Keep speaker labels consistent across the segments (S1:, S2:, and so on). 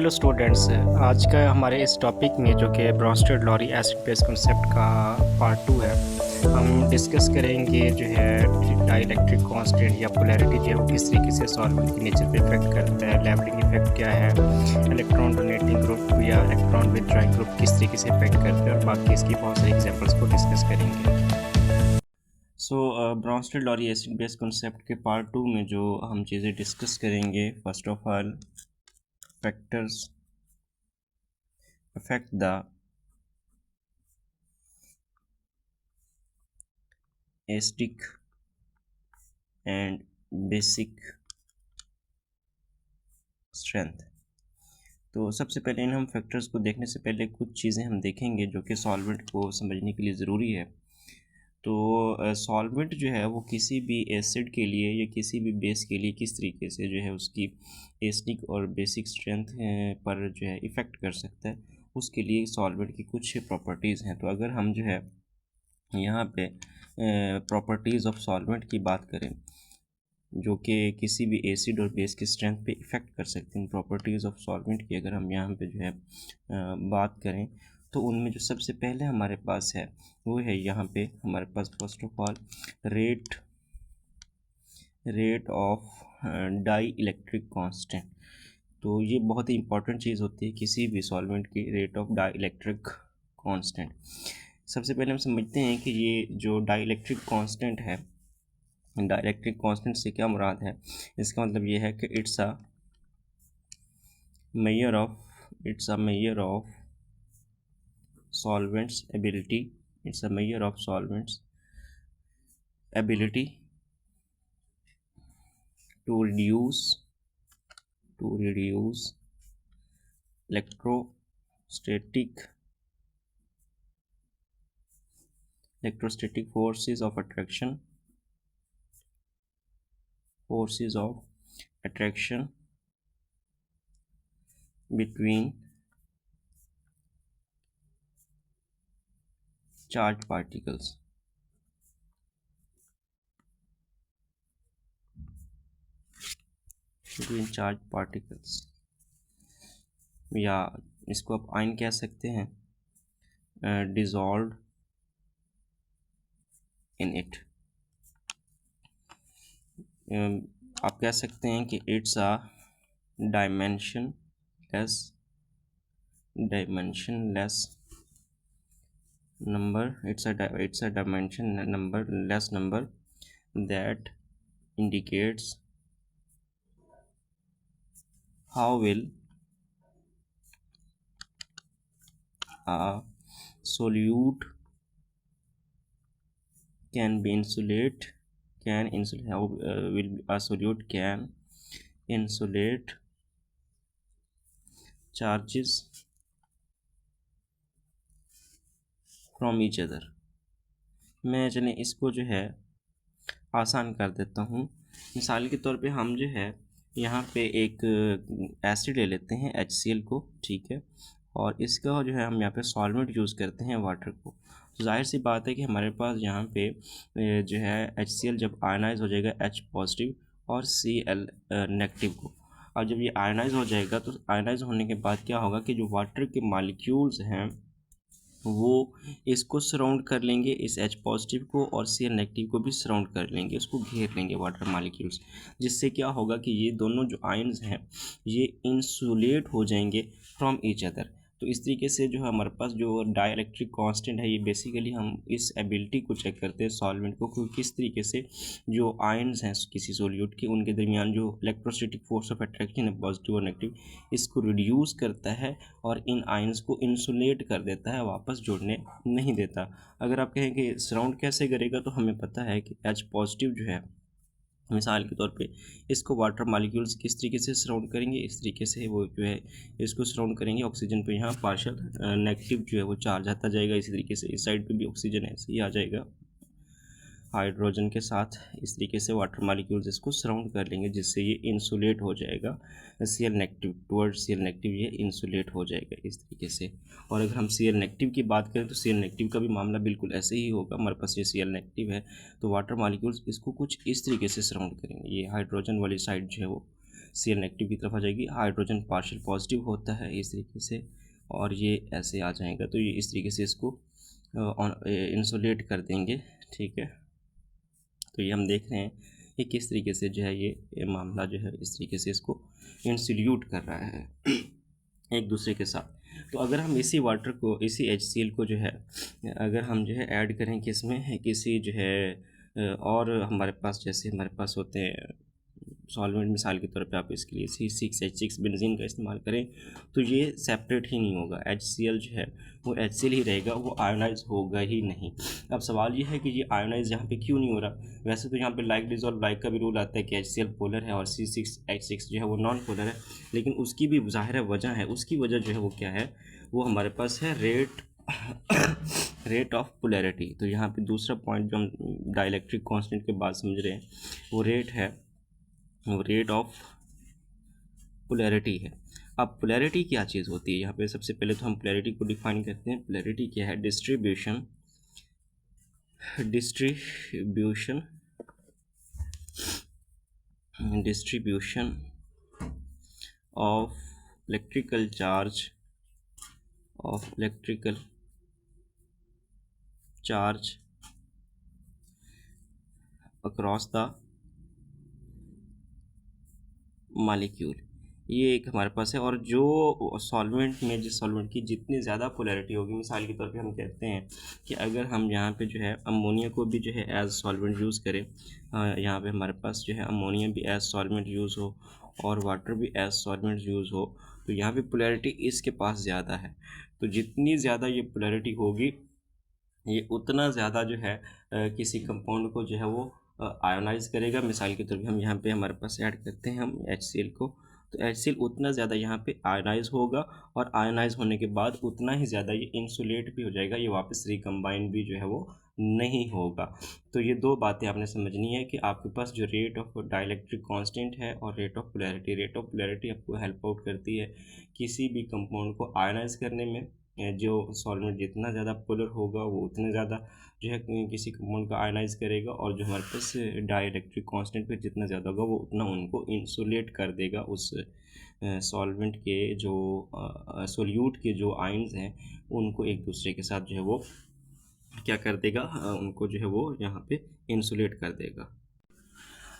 S1: Hello students, आज का हमारे इस टॉपिक में जो कि Bronsted Lowry acid base concept का पार्ट 2 है। हम डिस्कस करेंगे जो है डाइलेक्ट्रिक कांस्टेंट या पोलैरिटी जो है वो किस तरीके से सॉल्वेंट के नेचर पे इफेक्ट करता है, लेवलिंग इफेक्ट क्या है, इलेक्ट्रॉन डोनेटिंग ग्रुप या इलेक्ट्रॉन विथड्रॉइंग ग्रुप किस तरीके से इफेक्ट करते हैं, और बाकी इसकी बहुत सारी एग्जांपल्स को डिस्कस करेंगे। Bronsted Lowry acid base concept के पार्ट 2 में जो हम चीज़ें डिस्कस करेंगे, first of all factors affect the acidic and basic strength। तो सबसे पहले इन हम फैक्टर्स को देखने से पहले कुछ चीज़ें हम देखेंगे जो कि सॉल्वेंट को समझने के लिए ज़रूरी है। तो सॉल्वेंट जो है वो किसी भी एसिड के लिए या किसी भी बेस के लिए किस तरीके से जो है उसकी एसिडिक और बेसिक स्ट्रेंथ पर जो है इफ़ेक्ट कर सकता है, उसके लिए सॉल्वेंट की कुछ प्रॉपर्टीज़ हैं। तो अगर हम जो है यहाँ पे प्रॉपर्टीज़ ऑफ सॉल्वेंट की बात करें जो कि किसी भी एसिड और बेस की स्ट्रेंथ पे इफ़ेक्ट कर सकते हैं, प्रॉपर्टीज़ ऑफ सॉल्वेंट की अगर हम यहाँ पे जो है बात करें तो उनमें जो सबसे पहले हमारे पास है वो है यहाँ पे हमारे पास first of all rate of dielectric constant. तो ये बहुत ही इंपॉर्टेंट चीज़ होती है किसी भी सॉल्वेंट की, rate of dielectric constant. सबसे पहले हम समझते हैं कि ये जो डाई इलेक्ट्रिक कांस्टेंट है, डाइलेक्ट्रिक कांस्टेंट से क्या मुराद है। इसका मतलब ये है कि it's a measure of solvent's ability, it's a measure of solvent's ability to reduce electrostatic forces of attraction between charged particles। या इसको आप आयन कह सकते हैं, डिजॉल्व इन इट। आप कह सकते हैं कि it's a dimensionless number that indicates how well a solute can insulate charges from each other। मैं चलें इसको जो है आसान कर देता हूँ। मिसाल के तौर पे हम जो है यहाँ पे एक एसिड ले लेते हैं HCl को, ठीक है, और इसका जो है हम यहाँ पे सॉल्वेंट यूज़ करते हैं वाटर को। तो जाहिर सी बात है कि हमारे पास यहाँ पे जो है HCl जब आयनाइज हो जाएगा H पॉजिटिव और Cl नेगेटिव को, और जब ये आयनाइज हो जाएगा तो आयनाइज होने के बाद क्या होगा कि जो वाटर के मॉलिक्यूल्स हैं वो इसको सराउंड कर लेंगे, इस H पॉजिटिव को, और Cl नेगेटिव को भी सराउंड कर लेंगे, इसको घेर लेंगे वाटर मॉलिक्यूल्स, जिससे क्या होगा कि ये दोनों जो आयन्स हैं ये इंसुलेट हो जाएंगे फ्रॉम ईच अदर। तो इस तरीके से जो है हमारे पास जो डाइलेक्ट्रिक कांस्टेंट है, ये बेसिकली हम इस एबिलिटी को चेक करते हैं सॉल्वेंट को, कि किस तरीके से जो आयन्स हैं किसी सोल्यूट के, उनके दरमियान जो इलेक्ट्रोस्टैटिक फोर्स ऑफ अट्रैक्शन है पॉजिटिव और नेगेटिव, इसको रिड्यूस करता है और इन आयन्स को इंसुलेट कर देता है, वापस जुड़ने नहीं देता। अगर आप कहें कि सराउंड कैसे करेगा, तो हमें पता है कि H पॉजिटिव जो है, मिसाल के तौर पे इसको वाटर मॉलिक्यूल्स किस तरीके से सराउंड करेंगे, इस तरीके से वो जो है इसको सराउंड करेंगे। ऑक्सीजन पे यहाँ पार्शियल नेगेटिव जो है वो चार्ज आता जाएगा, इसी तरीके से इस साइड पे भी ऑक्सीजन ऐसे ही आ जाएगा हाइड्रोजन के साथ। इस तरीके से वाटर मॉलिक्यूल्स इसको सराउंड कर लेंगे, जिससे ये इंसुलेट हो जाएगा Cl negative, towards Cl negative ये इंसुलेट हो जाएगा इस तरीके से। और अगर हम Cl नेगेटिव की बात करें तो Cl नेगेटिव का भी मामला बिल्कुल ऐसे ही होगा। हमारे पास ये Cl नेगेटिव है तो वाटर मॉलिक्यूल्स इसको कुछ इस तरीके से सराउंड करेंगे, ये हाइड्रोजन वाली साइड जो है वो Cl नेगेटिव की तरफ आ जाएगी, हाइड्रोजन पार्शियल पॉजिटिव होता है इस तरीके से, और ये ऐसे आ जाएगा। तो ये इस तरीके से इसको इंसुलेट कर देंगे, ठीक है। तो ये हम देख रहे हैं कि किस तरीके से जो है ये मामला जो है इस तरीके से इसको इंसुल्यूट कर रहा है एक दूसरे के साथ। तो अगर हम इसी वाटर को, इसी HCl को जो है अगर हम जो है ऐड करें किसमें, किसी जो है और हमारे पास जैसे हमारे पास होते हैं सॉल्वेंट, मिसाल के तौर पे आप इसके लिए C6H6 बेंजीन का इस्तेमाल करें, तो ये सेपरेट ही नहीं होगा। HCl जो है वो HCl ही रहेगा, वो आयोनाइज होगा ही नहीं। अब सवाल ये है कि ये आयोनाइज यहाँ पे क्यों नहीं हो रहा। वैसे तो यहाँ पे लाइक डिजॉल्व लाइक का भी रूल आता है कि HCl पोलर है और C6H6 जो है वो नॉन पोलर है, लेकिन उसकी भी ज़ाहिर वजह है। उसकी वजह जो है वो क्या है, वो हमारे पास है रेट ऑफ पोलैरिटी। तो यहाँ पे दूसरा पॉइंट जो हम डाइलेक्ट्रिक कांस्टेंट के बाद समझ रहे हैं वो रेट ऑफ पोलैरिटी है। अब पोलैरिटी क्या चीज़ होती है, यहाँ पे सबसे पहले तो हम पोलैरिटी को डिफाइन करते हैं। पोलैरिटी क्या है, distribution of electrical charge across the molecule, ये एक हमारे पास है। और जो सॉल्वेंट में, जिस सॉल्वेंट की जितनी ज़्यादा पोलैरिटी होगी, मिसाल के तौर पे हम कहते हैं कि अगर हम यहाँ पे जो है अमोनिया को भी जो है एज सॉल्वेंट यूज़ करें, यहाँ पे हमारे पास जो है अमोनिया भी एज सॉल्वेंट यूज़ हो और वाटर भी एज सॉल्वेंट यूज़ हो, तो यहाँ पे पोलैरिटी इसके पास ज़्यादा है। तो जितनी ज़्यादा ये पोलैरिटी होगी, ये उतना ज़्यादा जो है किसी कंपाउंड को जो है वो आयोनाइज करेगा। मिसाल के तौर पे हम यहाँ पे हमारे पास ऐड करते हैं हम HCl को, तो HCl उतना ज़्यादा यहाँ पे आयोनाइज होगा, और आयोनाइज होने के बाद उतना ही ज़्यादा ये इंसुलेट भी हो जाएगा, ये वापस रिकम्बाइन भी जो है वो नहीं होगा। तो ये दो बातें आपने समझनी है कि आपके पास जो रेट ऑफ डाइलेक्ट्रिक कांस्टेंट है और रेट ऑफ पोलैरिटी आपको हेल्प आउट करती है किसी भी कंपाउंड को आयोनाइज करने में। जो सॉल्वेंट जितना ज़्यादा पोलर होगा वो उतना ज़्यादा जो है किसी कंपाउंड का आयनाइज करेगा, और जो हमारे पास डाइलेक्ट्रिक कांस्टेंट पे जितना ज़्यादा होगा वो उतना उनको इंसुलेट कर देगा। उस सॉल्वेंट के जो सोल्यूट के जो आयन्स हैं उनको एक दूसरे के साथ जो है वो क्या कर देगा, उनको जो है वो यहाँ पे इंसुलेट कर देगा।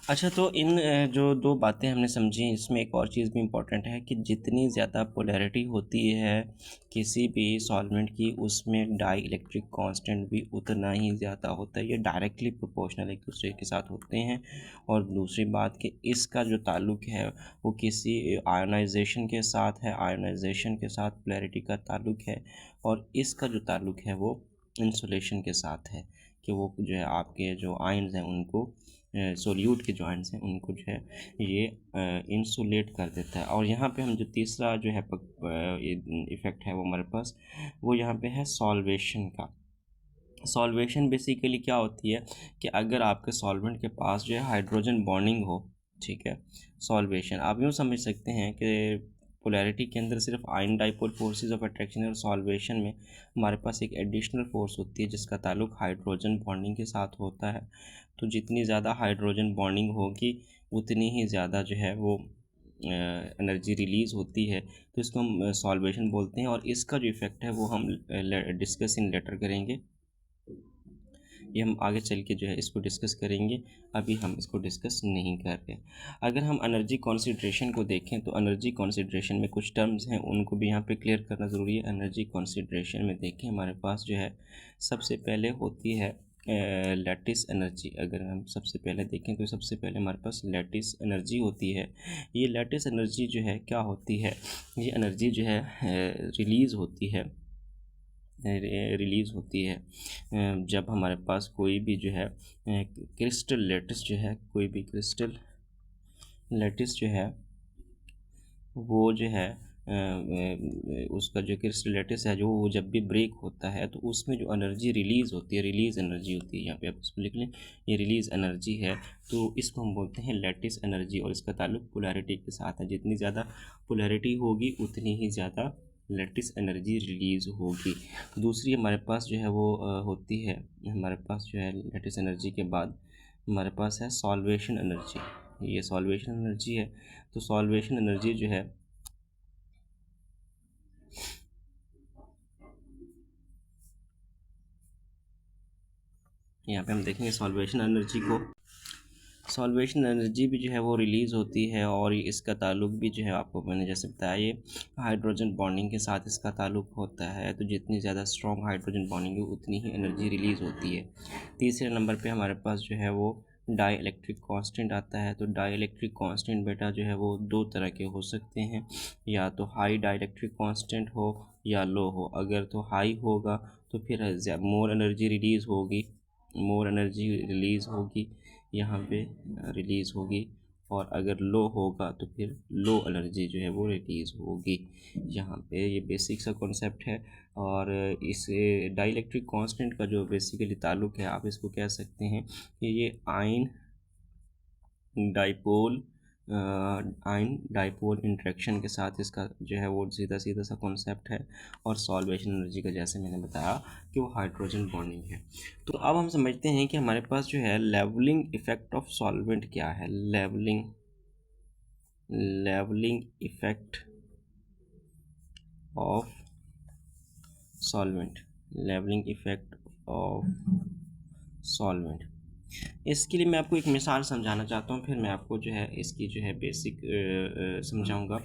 S1: अच्छा, तो इन जो दो बातें हमने समझी, इसमें एक और चीज़ भी इम्पॉर्टेंट है कि जितनी ज़्यादा पोलैरिटी होती है किसी भी सॉल्वेंट की, उसमें डाई इलेक्ट्रिक कांस्टेंट भी उतना ही ज़्यादा होता है। ये डायरेक्टली प्रोपोर्शनल एक दूसरे के साथ होते हैं। और दूसरी बात कि इसका जो ताल्लुक है वो किसी आयोनाइजेशन के साथ है, आयोनाइजेशन के साथ पोलैरिटी का ताल्लुक है, और इसका जो ताल्लुक है वो इंसुलेशन के साथ है, कि वो जो है आपके जो आयन्स हैं उनको, सोल्यूट के जो आयन्स हैं उनको जो है ये इंसुलेट कर देता है। और यहाँ पे हम जो तीसरा जो है इफ़ेक्ट है वो हमारे पास, वो यहाँ पे है सॉल्वेशन का। सॉल्वेशन बेसिकली क्या होती है कि अगर आपके सॉल्वेंट के पास जो है हाइड्रोजन बॉन्डिंग हो, ठीक है। सॉल्वेशन आप यूँ समझ सकते हैं कि पोलैरिटी के अंदर सिर्फ ion dipole forces of attraction है, और सॉल्वेशन में हमारे पास एक एडिशनल फोर्स होती है जिसका ताल्लुक हाइड्रोजन बॉन्डिंग के साथ होता है। तो जितनी ज़्यादा हाइड्रोजन बॉन्डिंग होगी उतनी ही ज़्यादा जो है वो एनर्जी रिलीज़ होती है। तो इसको हम सॉल्वेशन बोलते हैं, और इसका जो इफ़ेक्ट है वो हम डिस्कस इन लेटर करेंगे। ये हम आगे चल के जो है इसको डिस्कस करेंगे, अभी हम इसको डिस्कस नहीं कर रहे। अगर हम एनर्जी कॉन्सेंट्रेशन को देखें तो एनर्जी कॉन्सेंट्रेशन में कुछ टर्म्स हैं, उनको भी यहाँ पे क्लियर करना ज़रूरी है। एनर्जी कॉन्सेंट्रेशन में देखें हमारे पास जो है सबसे पहले होती है लैटिस एनर्जी। अगर हम सबसे पहले देखें तो सबसे पहले हमारे पास लैटिस एनर्जी होती है। ये लैटिस एनर्जी जो है क्या होती है, ये एनर्जी जो है रिलीज़ होती है जब हमारे पास कोई भी जो है क्रिस्टल लैटिस जो है, कोई भी क्रिस्टल लैटिस जो है वो जो है उसका जो क्रिस्टल लैटिस है जो वो जब भी ब्रेक होता है तो उसमें जो एनर्जी रिलीज़ होती है, रिलीज़ एनर्जी होती है, यहाँ पे आप इसको लिख लें, ये रिलीज़ एनर्जी है। तो इसको हम बोलते हैं लैटिस एनर्जी, और इसका ताल्लुक पोलैरिटी के साथ है। जितनी ज़्यादा पोलैरिटी होगी उतनी ही ज़्यादा लैटिस एनर्जी रिलीज़ होगी। दूसरी हमारे पास जो है वो होती है, हमारे पास जो है लैटिस एनर्जी के बाद हमारे पास है सॉल्वेशन एनर्जी। ये सॉल्वेशन एनर्जी है। तो सॉल्वेशन एनर्जी जो है यहाँ पे हम देखेंगे सॉल्वेशन एनर्जी को। सॉल्वेशन एनर्जी भी जो है वो रिलीज़ होती है और इसका ताल्लुक भी जो है आपको मैंने जैसे बताया ये हाइड्रोजन बॉन्डिंग के साथ इसका ताल्लुक होता है। तो जितनी ज़्यादा स्ट्रॉन्ग हाइड्रोजन बॉन्डिंग है उतनी ही एनर्जी रिलीज़ होती है। तीसरे नंबर पे हमारे पास जो है वो डाई इलेक्ट्रिक कांस्टेंट आता है। तो डाई इलेक्ट्रिक कांस्टेंट बेटा जो है वो दो तरह के हो सकते हैं, या तो हाई डाई इलेक्ट्रिक कांस्टेंट हो या लो हो। अगर तो हाई होगा तो फिर मोर एनर्जी रिलीज़ होगी, मोर एनर्जी रिलीज़ होगी यहाँ पे रिलीज़ होगी, और अगर लो होगा तो फिर लो एनर्जी जो है वो रिलीज़ होगी। यहाँ पे ये बेसिक सा कॉन्सेप्ट है। और इस डाइलेक्ट्रिक कांस्टेंट का जो बेसिकली ताल्लुक है आप इसको कह सकते हैं कि ये आयन डाइपोल इंट्रैक्शन के साथ इसका जो है वो सीधा सीधा सा कॉन्सेप्ट है। और सॉल्वेशन एनर्जी का जैसे मैंने बताया कि वो हाइड्रोजन बॉन्डिंग है। तो अब हम समझते हैं कि हमारे पास जो है लेवलिंग इफेक्ट ऑफ सॉल्वेंट क्या है। Levelling effect of solvent, levelling effect of solvent. इसके लिए मैं आपको एक मिसाल समझाना चाहता हूँ, फिर मैं आपको जो है इसकी जो है बेसिक समझाऊंगा।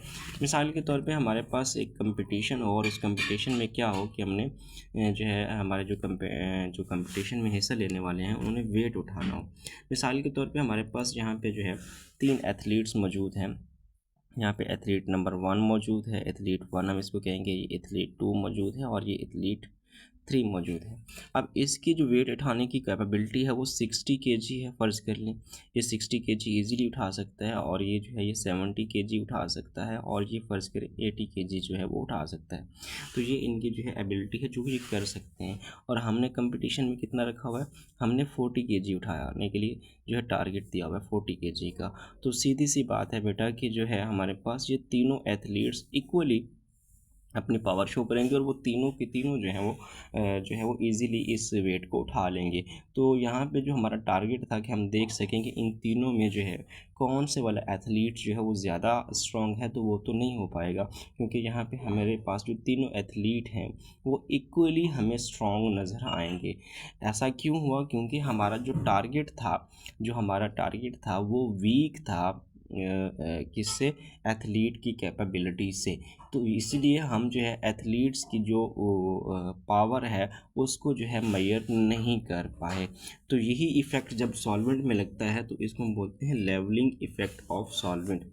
S1: मिसाल के तौर पे हमारे पास एक कंपटीशन हो और उस कंपटीशन में क्या हो कि हमने जो है हमारे जो कंपटीशन में हिस्सा लेने वाले हैं उन्हें वेट उठाना हो। मिसाल के तौर पे हमारे पास यहाँ पे जो है 3 एथलीट्स मौजूद हैं। यहाँ पे एथलीट नंबर 1 मौजूद है, एथलीट 1 हम इसको कहेंगे, ये एथलीट 2 मौजूद है और ये एथलीट 3 मौजूद है। अब इसकी जो वेट उठाने की कैपेबिलिटी है वो 60 kg है। फ़र्ज़ कर लें ये 60 kg ईज़िली उठा सकता है, और ये जो है ये 70 kg उठा सकता है, और ये फ़र्ज़ करें 80 kg जो है वो उठा सकता है। तो ये इनकी जो है एबिलिटी है जो ये कर सकते हैं। और हमने कंपटीशन में कितना रखा हुआ है, हमने 40 kg उठाने के लिए जो है टारगेट दिया हुआ है 40 kg का। तो सीधी सी बात है बेटा कि जो है हमारे पास ये तीनों एथलीट्स इक्वली अपनी पावर शो करेंगे, और वो तीनों के तीनों जो है वो इजीली इस वेट को उठा लेंगे। तो यहाँ पे जो हमारा टारगेट था कि हम देख सकें कि इन तीनों में जो है कौन से वाला एथलीट जो है वो ज़्यादा स्ट्रॉन्ग है, तो वो तो नहीं हो पाएगा, क्योंकि यहाँ पे हमारे पास जो तीनों एथलीट हैं वो इक्वली हमें स्ट्रॉन्ग नज़र आएंगे। ऐसा क्यों हुआ, क्योंकि हमारा जो टारगेट था वो वीक था किससे, एथलीट की कैपेबिलिटी से। तो इसलिए हम जो है एथलीट्स की जो पावर है उसको जो है मेजर नहीं कर पाए। तो यही इफ़ेक्ट जब सॉल्वेंट में लगता है तो इसको हम बोलते हैं लेवलिंग इफ़ेक्ट ऑफ सॉल्वेंट।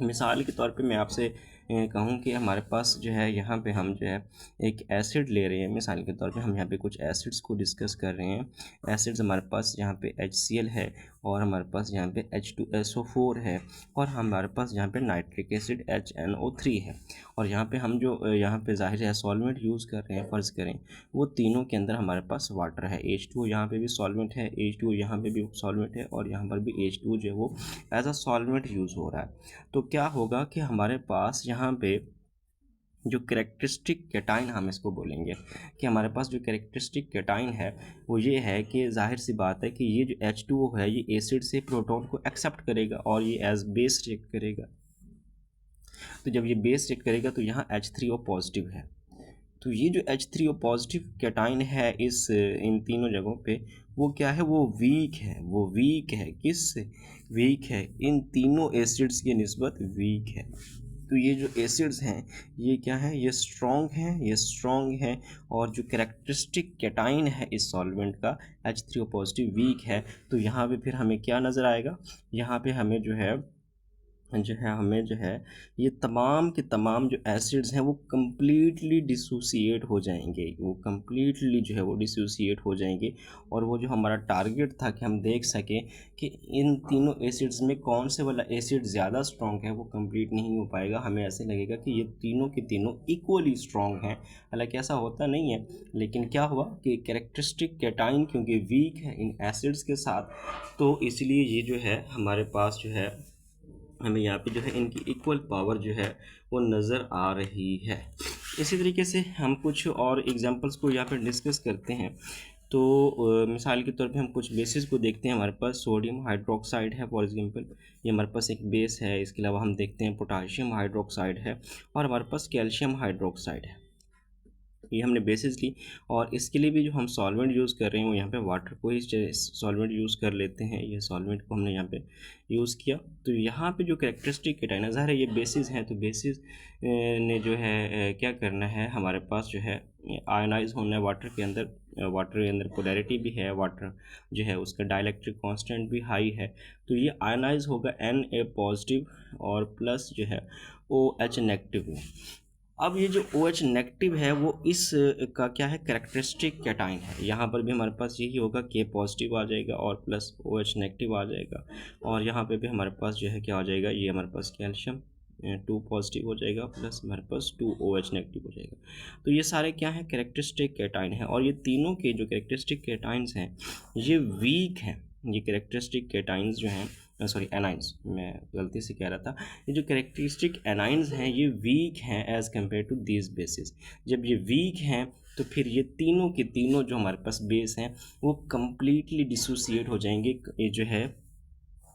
S1: मिसाल के तौर पे मैं आपसे कहूँ कि हमारे पास जो है यहाँ पे हम जो है एक एसिड ले रहे हैं। मिसाल के तौर पे हम यहाँ पे कुछ एसिड्स को डिस्कस कर रहे हैं। एसिड्स हमारे पास यहाँ पे HCl है, और हमारे पास यहाँ पे H2SO4 है, और हमारे पास यहाँ पे नाइट्रिक एसिड HNO3 है। और यहाँ पे हम जो यहाँ पे ज़ाहिर है सॉल्वेंट यूज़ कर रहे हैं, फ़र्ज़ करें वो तीनों के अंदर हमारे पास वाटर है। H2O यहाँ पे भी सॉल्वेंट है, H2O यहाँ पे भी सॉल्वेंट है, और यहाँ पर भी H2O जो है वो एज अ सॉल्वेंट यूज़ हो रहा है। तो क्या होगा कि हमारे पास यहाँ पे जो कैरेक्टरिस्टिक कैटाइन हम इसको बोलेंगे कि हमारे पास जो कैरेक्टरिस्टिक कैटाइन है वो ये है कि जाहिर सी बात है कि ये जो H2O है ये एसिड से प्रोटॉन को एक्सेप्ट करेगा और ये एज बेस रिएक्ट करेगा। तो जब ये बेस रिएक्ट करेगा तो यहाँ H3O पॉजिटिव है। तो ये जो H3O पॉजिटिव कैटाइन है इन तीनों जगहों पे वो क्या है, वो वीक है। किससे वीक है, इन तीनों एसिड्स की निस्बत वीक है। तो ये जो एसिड्स हैं ये क्या है, ये स्ट्रॉन्ग हैं, और जो कैरेक्टरिस्टिक कैटाइन है इस सॉल्वेंट का H3O पॉजिटिव वीक है। तो यहाँ पे फिर हमें क्या नज़र आएगा, यहाँ पे हमें जो है ये तमाम के तमाम जो एसिड्स हैं वो कम्प्लीटली डिसोसिएट हो जाएंगे, और वो जो हमारा टारगेट था कि हम देख सकें कि इन तीनों एसिड्स में कौन से वाला एसिड ज़्यादा स्ट्रॉन्ग है वो कंप्लीट नहीं हो पाएगा। हमें ऐसे लगेगा कि ये तीनों के तीनों इक्वली स्ट्रॉन्ग हैं, हालांकि ऐसा होता नहीं है। लेकिन क्या हुआ कि कैरेक्टरिस्टिक कैटाइन क्योंकि वीक है इन एसिड्स के साथ, तो इसलिए ये जो है हमारे पास जो है हमें यहाँ पे जो है इनकी इक्वल पावर जो है वो नज़र आ रही है। इसी तरीके से हम कुछ और एग्जांपल्स को यहाँ पे डिस्कस करते हैं। तो मिसाल के तौर पे हम कुछ बेसिस को देखते हैं। हमारे पास सोडियम हाइड्रोक्साइड है फॉर एग्जांपल, ये हमारे पास एक बेस है। इसके अलावा हम देखते हैं पोटाशियम हाइड्रोक्साइड है और हमारे पास कैल्शियम हाइड्रोक्साइड है। ये हमने बेसिस ली और इसके लिए भी जो हम सॉल्वेंट यूज़ कर रहे हैं वो यहाँ पे वाटर को ही सॉल्वेंट यूज़ कर लेते हैं। ये सॉल्वेंट को हमने यहाँ पे यूज़ किया। तो यहाँ पे जो कैरेक्टरिस्टिक केटाइन ज़ाहिर है ये बेसिस हैं, तो बेसिस ने जो है क्या करना है, हमारे पास जो है आयनाइज होना है वाटर के अंदर। वाटर के अंदर पोलैरिटी भी है, वाटर जो है उसका डाइलेक्ट्रिक कांस्टेंट भी हाई है, तो ये आयनाइज होगा Na पॉजिटिव और प्लस जो है OH नेगेटिव में। अब ये जो OH नेगेटिव है वो इस का क्या है, कैरेक्टरिस्टिक कैटाइन है। यहाँ पर भी हमारे पास यही होगा, K पॉजिटिव आ जाएगा और प्लस OH नेगेटिव आ जाएगा। और यहाँ पे भी हमारे पास जो है क्या हो जाएगा, ये हमारे पास कैल्शियम 2 पॉजिटिव हो जाएगा प्लस हमारे पास 2 OH नेगेटिव हो जाएगा। तो ये सारे क्या हैं, कैरेक्टरिस्टिक कैटाइन है। और ये तीनों के जो कैरेक्टरिस्टिक कैटाइंस हैं ये वीक हैं। ये कैरेक्टरिस्टिक कैटाइंस जो हैं, सॉरी एनाइंस, मैं गलती से कह रहा था, ये जो कैरेक्टरिस्टिक एनाइंस हैं ये वीक हैं as compare to these bases. जब ये वीक हैं तो फिर ये तीनों के तीनों जो हमारे पास बेस हैं वो कम्प्लीटली डिसोसिएट हो जाएंगे। ये जो है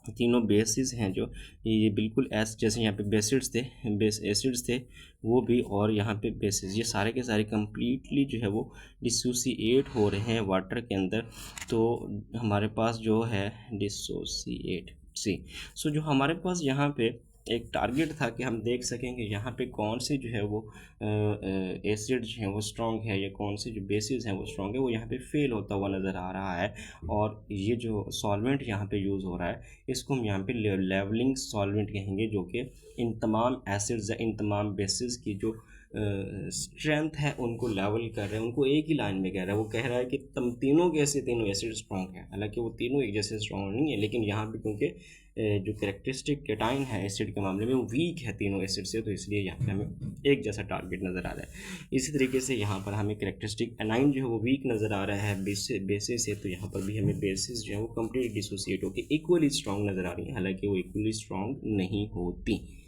S1: तीनों बेसिस हैं जो ये बिल्कुल एस, जैसे यहाँ पे बेसिड्स थे, बेस एसिड्स थे वो भी, और यहाँ पे बेसिस, ये सारे के सारे कम्प्लीटली जो है वो डिसोसिएट हो रहे हैं वाटर के अंदर। तो हमारे पास जो है डिसोसिएट सी। सो जो हमारे पास यहाँ पे एक टारगेट था कि हम देख सकेंगे यहाँ पे कौन से जो है वो एसिड जो है वो स्ट्रॉन्ग है या कौन से जो बेसिस हैं वो स्ट्रॉन्ग है, वो यहाँ पे फेल होता हुआ नज़र आ रहा है। और ये जो सॉल्वेंट यहाँ पे यूज़ हो रहा है इसको हम यहाँ पे लेवलिंग सॉल्वेंट कहेंगे, जो कि इन तमाम एसिड्स या इन तमाम बेसिस की जो स्ट्रेंथ है उनको लेवल कर रहे हैं, उनको एक ही लाइन में कह रहा है। वो कह रहा है कि तुम तीनों के ऐसे तीनों एसिड स्ट्रॉन्ग है, हालांकि वो तीनों एक जैसे स्ट्रॉन्ग नहीं है, लेकिन यहाँ पे क्योंकि जो कैरेक्टरिस्टिक कैटाइन है एसिड के मामले में वो वीक है तीनों एसिड से, तो इसलिए यहाँ पे हमें एक जैसा टारगेट नज़र आ रहा है। इसी तरीके से यहाँ पर हमें कैरेक्टरिस्टिक एनाइन जो है वो वीक नज़र आ रहा है बेसिस से, तो यहाँ पर भी हमें बेसिस जो है वो कम्प्लीट डिसोसिएट होकर इक्वली स्ट्रॉन्ग नज़र आ रही है, हालांकि वो इक्वली स्ट्रॉन्ग नहीं होती।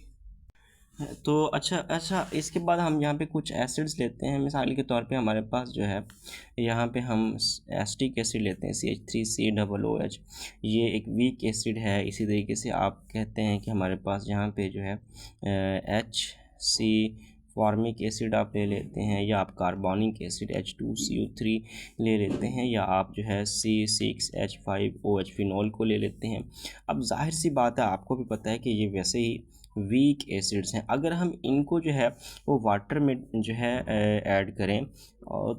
S1: तो अच्छा इसके बाद हम यहाँ पे कुछ एसिड्स लेते हैं। मिसाल के तौर पे हमारे पास जो है यहाँ पे हम एसिटिक एसिड लेते हैं CH3COOH, ये एक वीक एसिड है। इसी तरीके से आप कहते हैं कि हमारे पास यहाँ पे जो है HC फॉर्मिक एसिड आप ले लेते हैं, या आप कार्बोनिक एसिड H2CO3 ले लेते हैं, या आप जो है C6H5OH फिनॉल को ले लेते हैं। अब जाहिर सी बात है, आपको भी पता है कि ये वैसे ही वीक एसिड्स हैं। अगर हम इनको जो है वो वाटर में जो है ऐड करें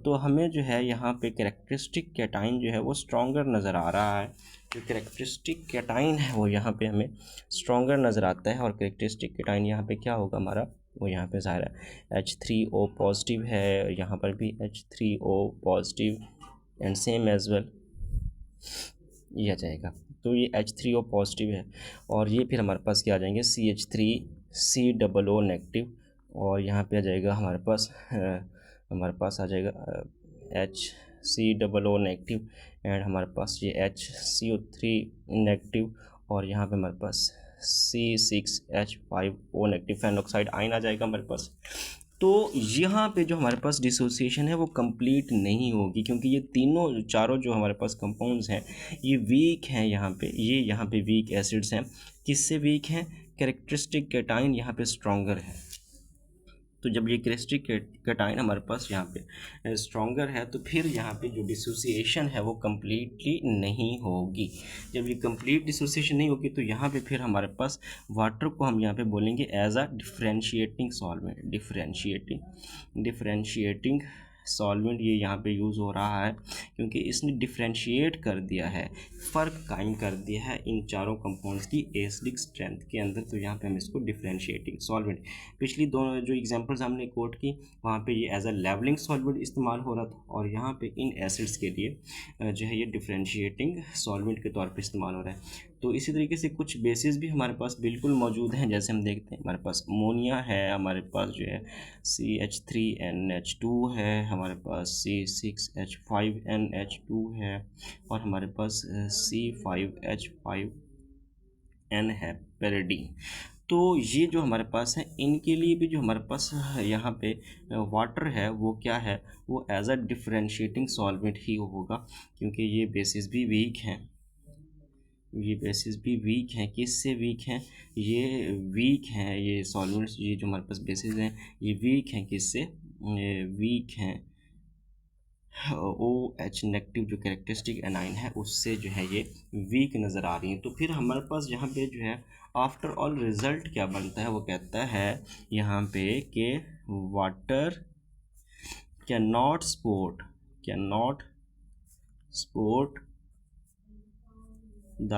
S1: तो हमें जो है यहाँ पे कैरेक्टरिस्टिक कैटाइन जो है वो स्ट्रॉन्गर नज़र आ रहा है। जो कैरेक्टरिस्टिक कैटाइन है वो यहाँ पे हमें स्ट्रॉन्गर नज़र आता है। और कैरेक्टरिस्टिक कैटाइन यहाँ पे क्या होगा हमारा, वो यहाँ पे ज़ाहिर है H3O पॉजिटिव है, यहाँ पर भी H3O positive and same as well ये आ जाएगा। तो ये H3O पॉजिटिव है और ये फिर हमारे पास क्या आ जाएंगे CH3COO नेगेटिव, और यहाँ पे आ जाएगा हमारे पास आ जाएगा HCOO नेगेटिव एंड हमारे पास ये HCO3 नेगेटिव, और यहाँ पे हमारे पास C6H5O negative phenoxide ion आ जाएगा हमारे पास। तो यहाँ पे जो हमारे पास डिसोसिएशन है वो कंप्लीट नहीं होगी, क्योंकि ये तीनों चारों जो हमारे पास कंपाउंड्स हैं ये वीक हैं। ये यहाँ पे वीक एसिड्स हैं। किससे वीक हैं, कैरेक्टरिस्टिक कैटाइन यहाँ पे स्ट्रॉन्गर है। तो जब ये कैरेक्टरिस्टिक कैटाइन हमारे पास यहाँ पे स्ट्रॉन्गर है तो फिर यहाँ पे जो डिसोसिएशन है वो कम्प्लीटली नहीं होगी। जब ये कंप्लीट डिसोसिएशन नहीं होगी तो यहाँ पे फिर हमारे पास वाटर को हम यहाँ पे बोलेंगे as a differentiating solvent. Differentiating solvent ये यहाँ पे यूज़ हो रहा है क्योंकि इसने डिफरेंशिएट कर दिया है, फ़र्क कायम कर दिया है इन चारों कंपाउंड्स की एसिडिक स्ट्रेंथ के अंदर। तो यहाँ पे हम इसको डिफरेंशिएटिंग सॉल्वेंट, पिछली दोनों जो एग्जांपल्स हमने कोट की वहाँ पे ये एज अ लेवलिंग सॉल्वेंट इस्तेमाल हो रहा था, और यहाँ पे इन एसिड्स के लिए जो है ये डिफरेंशिएटिंग सॉल्वेंट के तौर पे इस्तेमाल हो रहा है। तो इसी तरीके से कुछ बेसिस भी हमारे पास बिल्कुल मौजूद हैं। जैसे हम देखते हैं हमारे पास अमोनिया है, हमारे पास जो है CH3NH2 है, हमारे पास C6H5NH2 है, और हमारे पास C5H5N है, पेरिडीन। तो ये जो हमारे पास है, इनके लिए भी जो हमारे पास यहाँ पे वाटर है वो क्या है, वो एज अ डिफरेंशिएटिंग सॉल्वेंट ही होगा, क्योंकि ये बेसिस भी वीक हैं, ये बेसिस भी वीक हैं। किससे वीक हैं, ये वीक हैं, ये सॉल्वेंट्स, ये जो हमारे पास बेसिस हैं ये वीक हैं। किससे वीक हैं, ओ एच नेगेटिव जो कैरेक्टरिस्टिक एनाइन है उससे जो है ये वीक नज़र आ रही है। तो फिर हमारे पास यहाँ पे जो है आफ्टर ऑल रिजल्ट क्या बनता है, वो कहता है यहाँ पे कि water can not support the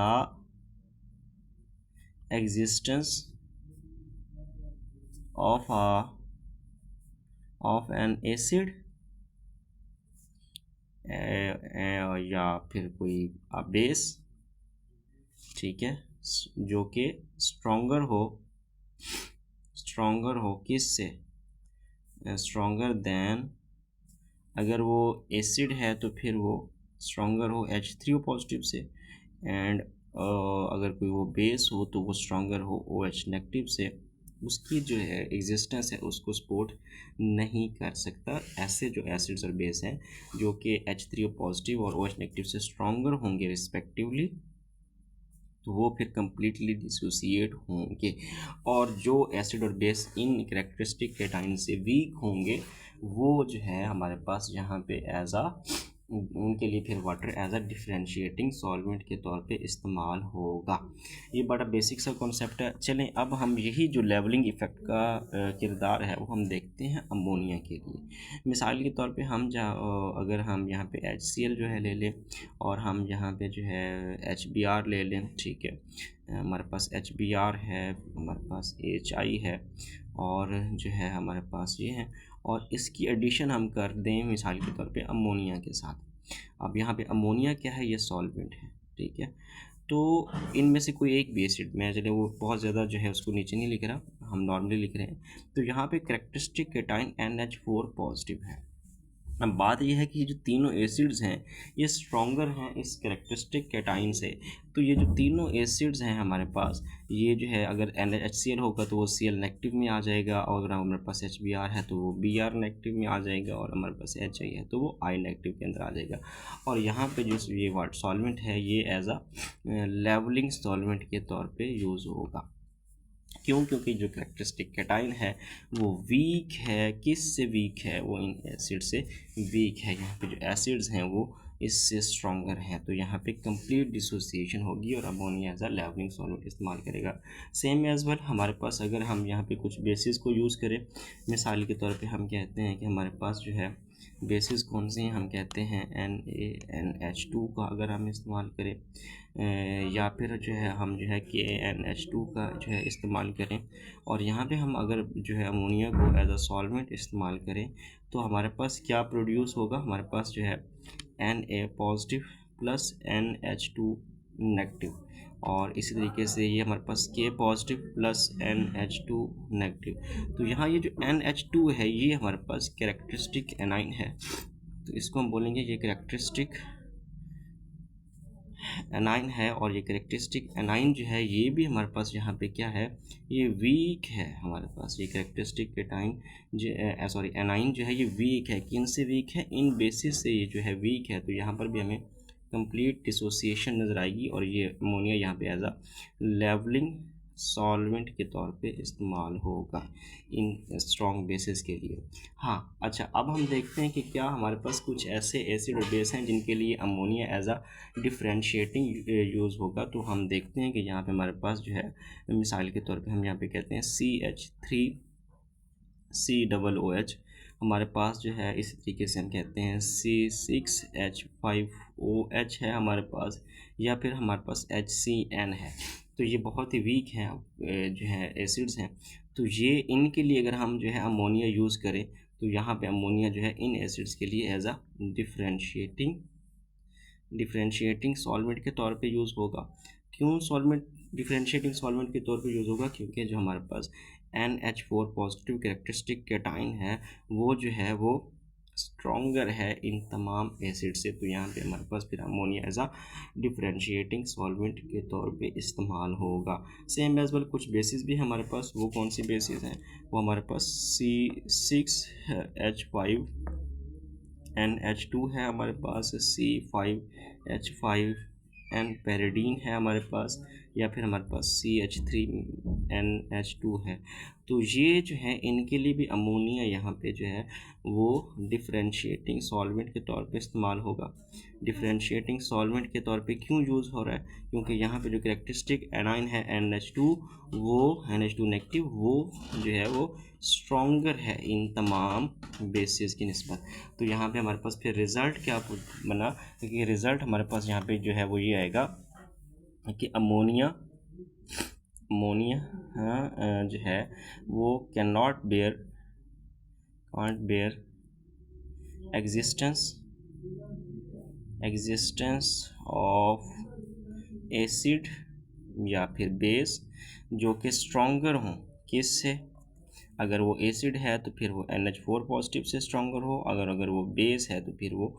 S1: existence of an acid या फिर कोई बेस, ठीक है, जो कि स्ट्रॉन्गर हो किससे, स्ट्रॉन्गर देन, अगर वो एसिड है तो फिर वो स्ट्रॉन्गर हो H3O पॉजिटिव से, एंड अगर कोई वो बेस हो तो वो स्ट्रॉन्गर हो OH नेगेटिव से, उसकी जो है एग्जिस्टेंस है उसको सपोर्ट नहीं कर सकता। ऐसे जो एसिड्स और बेस हैं जो कि H3O पॉजिटिव और OH नेगेटिव से स्ट्रॉन्गर होंगे रिस्पेक्टिवली, तो वो फिर कम्प्लीटली डिसोसिएट होंगे। और जो एसिड और बेस इन कैरेक्टरिस्टिक केटाइन से वीक होंगे वो जो है हमारे पास यहाँ पे एज आ, उनके लिए फिर water as a differentiating solvent के तौर पे इस्तेमाल होगा। ये बड़ा बेसिक सा कॉन्सेप्ट है। चलें अब हम यही जो लेवलिंग इफ़ेक्ट का किरदार है वो हम देखते हैं अमोनिया के लिए। मिसाल के तौर पे हम अगर हम यहाँ पे HCl जो है ले लें और हम यहाँ पे जो है HBr ले लें, ठीक है, हमारे पास HBr है, हमारे पास HI है और जो है हमारे पास ये है, और इसकी एडिशन हम कर दें मिसाल के तौर पे अमोनिया के साथ। अब यहाँ पे अमोनिया क्या है, ये सॉल्वेंट है, ठीक है। तो इनमें से कोई एक भी एसिड, मैं चले वो बहुत ज़्यादा जो है उसको नीचे नहीं लिख रहा, हम नॉर्मली लिख रहे हैं। तो यहाँ पे कैरेक्टरिस्टिक केटाइन NH4 पॉजिटिव है। अब बात यह है कि ये जो तीनों एसिड्स हैं ये स्ट्रॉन्गर हैं इस कैरेक्टरिस्टिक केटाइन से। तो ये जो तीनों एसिड्स हैं हमारे पास, ये जो है अगर NaHCl होगा तो वो Cl नेगेटिव में आ जाएगा, और अगर हमारे पास HBr है तो वो Br नेगेटिव में आ जाएगा, और हमारे पास HI है तो वो I नेगेटिव के अंदर आ जाएगा। और यहाँ पे जो ये वाटर सॉल्वेंट है ये एज आ लेवलिंग सॉल्वेंट के तौर पर यूज़ होगा। क्यों, क्योंकि जो कैरेक्टरिस्टिक केटाइन है वो वीक है। किससे वीक है, वो इन एसिड से वीक है। यहाँ पे जो एसिड्स हैं वो इससे स्ट्रॉन्गर हैं, तो यहाँ पे कंप्लीट डिसोसिएशन होगी और ammonia as a levelling solvent इस्तेमाल करेगा। सेम एज वेल हमारे पास अगर हम यहाँ पे कुछ बेसिस को यूज़ करें, मिसाल के तौर पे हम कहते हैं कि हमारे पास जो है बेसिस कौन से हैं, हम कहते हैं NaNH2 का अगर हम इस्तेमाल करें, या फिर जो है हम जो है KNH2 का जो है इस्तेमाल करें, और यहाँ पे हम अगर जो है अमोनिया को एज अ सॉल्वेंट इस्तेमाल करें तो हमारे पास क्या प्रोड्यूस होगा, हमारे पास जो है Na positive plus NH2 negative, और इसी तरीके से ये हमारे पास K positive plus NH2 negative. तो यहाँ ये जो NH2 है ये हमारे पास कैरेक्टरिस्टिक एनाइन है, तो इसको हम बोलेंगे ये कैरेक्टरिस्टिक एनाइन है। और ये कैरेक्टरिस्टिक एनाइन जो है ये भी हमारे पास यहाँ पे क्या है, ये वीक है। हमारे पास ये कैरेक्टरिस्टिक केटाइन जो सॉरी एनाइन जो है ये वीक है। किन से वीक है, इन बेसिस से ये जो है वीक है। तो यहाँ पर भी हमें कंप्लीट डिसोसिएशन नज़र आएगी, और ये अमोनिया यहाँ पे एज अ लेवलिंग सॉल्वेंट के तौर पे इस्तेमाल होगा इन स्ट्रॉन्ग बेसिस के लिए। हाँ अच्छा, अब हम देखते हैं कि क्या हमारे पास कुछ ऐसे एसिड और बेस हैं जिनके लिए ammonia as a differentiating use होगा। तो हम देखते हैं कि यहाँ पे हमारे पास जो है मिसाल के तौर पे हम यहाँ पे कहते हैं CH3COOH, हमारे पास जो है इसी तरीके से हम कहते हैं C6H5OH है हमारे पास, या फिर हमारे पास HCN है। तो ये बहुत ही वीक हैं जो है एसिड्स हैं। तो ये इनके लिए अगर हम जो है अमोनिया यूज़ करें तो यहाँ पे अमोनिया जो है इन एसिड्स के लिए एज अ डिफरेंशिएटिंग सॉल्वेंट के तौर पे यूज़ होगा। क्यों डिफरेंशिएटिंग सॉल्वेंट के तौर पे यूज़ होगा, क्योंकि जो हमारे पास NH4 पॉजिटिव कैरेक्टरिस्टिक केटाइन है वो जो है वो स्ट्रॉन्गर है इन तमाम एसिड से, तो यहाँ पे हमारे पास फिर ammonia as a differentiating solvent के तौर पे इस्तेमाल होगा। सेम एज वेल कुछ बेसिस भी हमारे पास, वो कौन सी बेसिस हैं, वो हमारे पास C6H5NH2 है हमारे पास, C5H5N पैरिडीन है हमारे पास, या फिर हमारे पास CH3NH2 है। तो ये जो है इनके लिए भी अमोनिया यहाँ पे जो है वो डिफरेंशिएटिंग सॉल्वेंट के तौर पे इस्तेमाल होगा। डिफरेंशिएटिंग सॉल्वेंट के तौर पे क्यों यूज़ हो रहा है, क्योंकि यहाँ पे जो कैरेक्टरिस्टिक एनाइन है NH2, वो NH2 नेगेटिव, वो जो है वो स्ट्रॉन्गर है इन तमाम बेसिस की निस्बत। तो यहाँ पे हमारे पास फिर रिज़ल्ट क्या बना, क्योंकि रिज़ल्ट हमारे पास यहाँ पे जो है वो ये आएगा कि अमोनिया जो है वो can not bear existence of acid या फिर बेस जो कि स्ट्रॉन्गर हों किससे, अगर वो एसिड है तो फिर वो NH4 पॉजिटिव से स्ट्रॉन्गर हो, अगर वो बेस है तो फिर वो